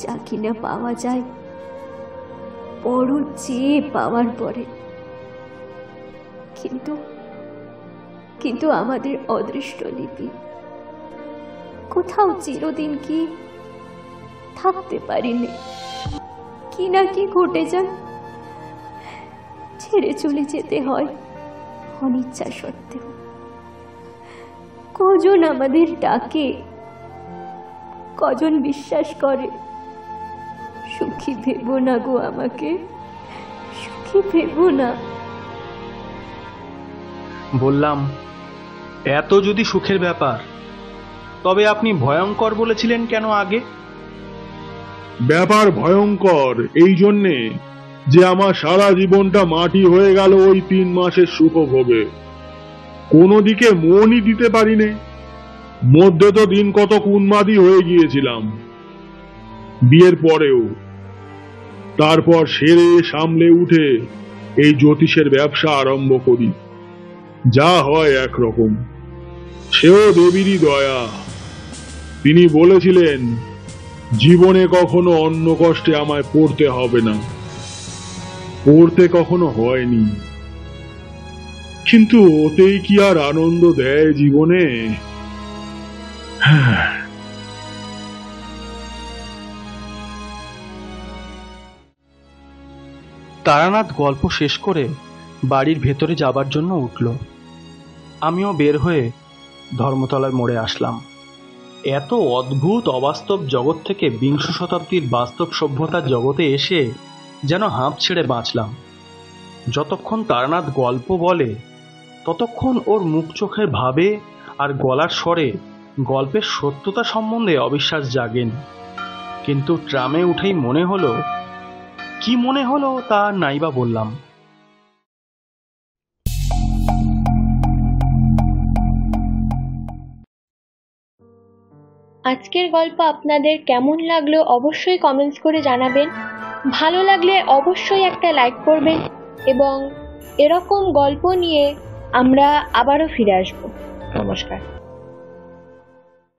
যা কিনা পাওয়া যায় বড় চেয়ে পাওয়ার পরে। কিন্তু আমাদের অদৃষ্ট লিপি কোথাও চিরদিন কি থাকতে পারিনি। কি না কি ঘটে যায়, ছেড়ে চলে যেতে হয় অনিচ্ছা সত্ত্বেও। কজন আমাদের ডাকে, কজন বিশ্বাস করে। সুখী ভেবো না গো আমাকে, সুখী ভেবো না। বললাম, এত যদি সুখের ব্যাপার, তবে আপনি ভয়ঙ্কর বলেছিলেন কেন আগে? ব্যাপার ভয়ঙ্কর এই জন্যে যে আমার সারা জীবনটা মাটি হয়ে গেল ওই 3 মাসের সুখভোগে। কোনো দিকে মনই দিতে পারিনি। মধ্যে তো দিন কত উন্মাদী হয়ে গিয়েছিলাম, বিয়ের পরেও। তারপর সেরে সামলে উঠে এই জ্যোতিষের ব্যবসা আরম্ভ করি। যা হয় একরকম, সেও দেবীরই দয়া। তিনি বলেছিলেন জীবনে কখনো অন্য কষ্টে আমায় পড়তে হবে না। পড়তে কখনো হয়নি, কিন্তু ওতেই কি আর আনন্দ দেয় জীবনে? তারানাথ গল্প শেষ করে বাড়ির ভেতরে যাবার জন্য উঠল। আমিও বের হয়ে ধর্মতলার মোড়ে আসলাম। এত অদ্ভুত অবাস্তব জগৎ থেকে 20 শতাব্দীর বাস্তব সভ্যতার জগতে এসে যেন হাঁপ ছেড়ে বাঁচলাম। যতক্ষণ তারানাথ গল্প বলে ততক্ষণ ওর মুখ চোখের ভাবে আর গলার স্বরে গল্পের সত্যতা সম্বন্ধে অবিশ্বাস জাগেন। কিন্তু ট্রামে উঠেই মনে হলো, কি মনে হলো তা নাইবা বললাম। আজকের গল্প আপনাদের কেমন লাগলো অবশ্যই কমেন্টস করে জানাবেন। ভালো লাগলে অবশ্যই একটা লাইক করবেন এবং এরকম গল্প নিয়ে আমরা আবারও ফিরে আসবো। নমস্কার।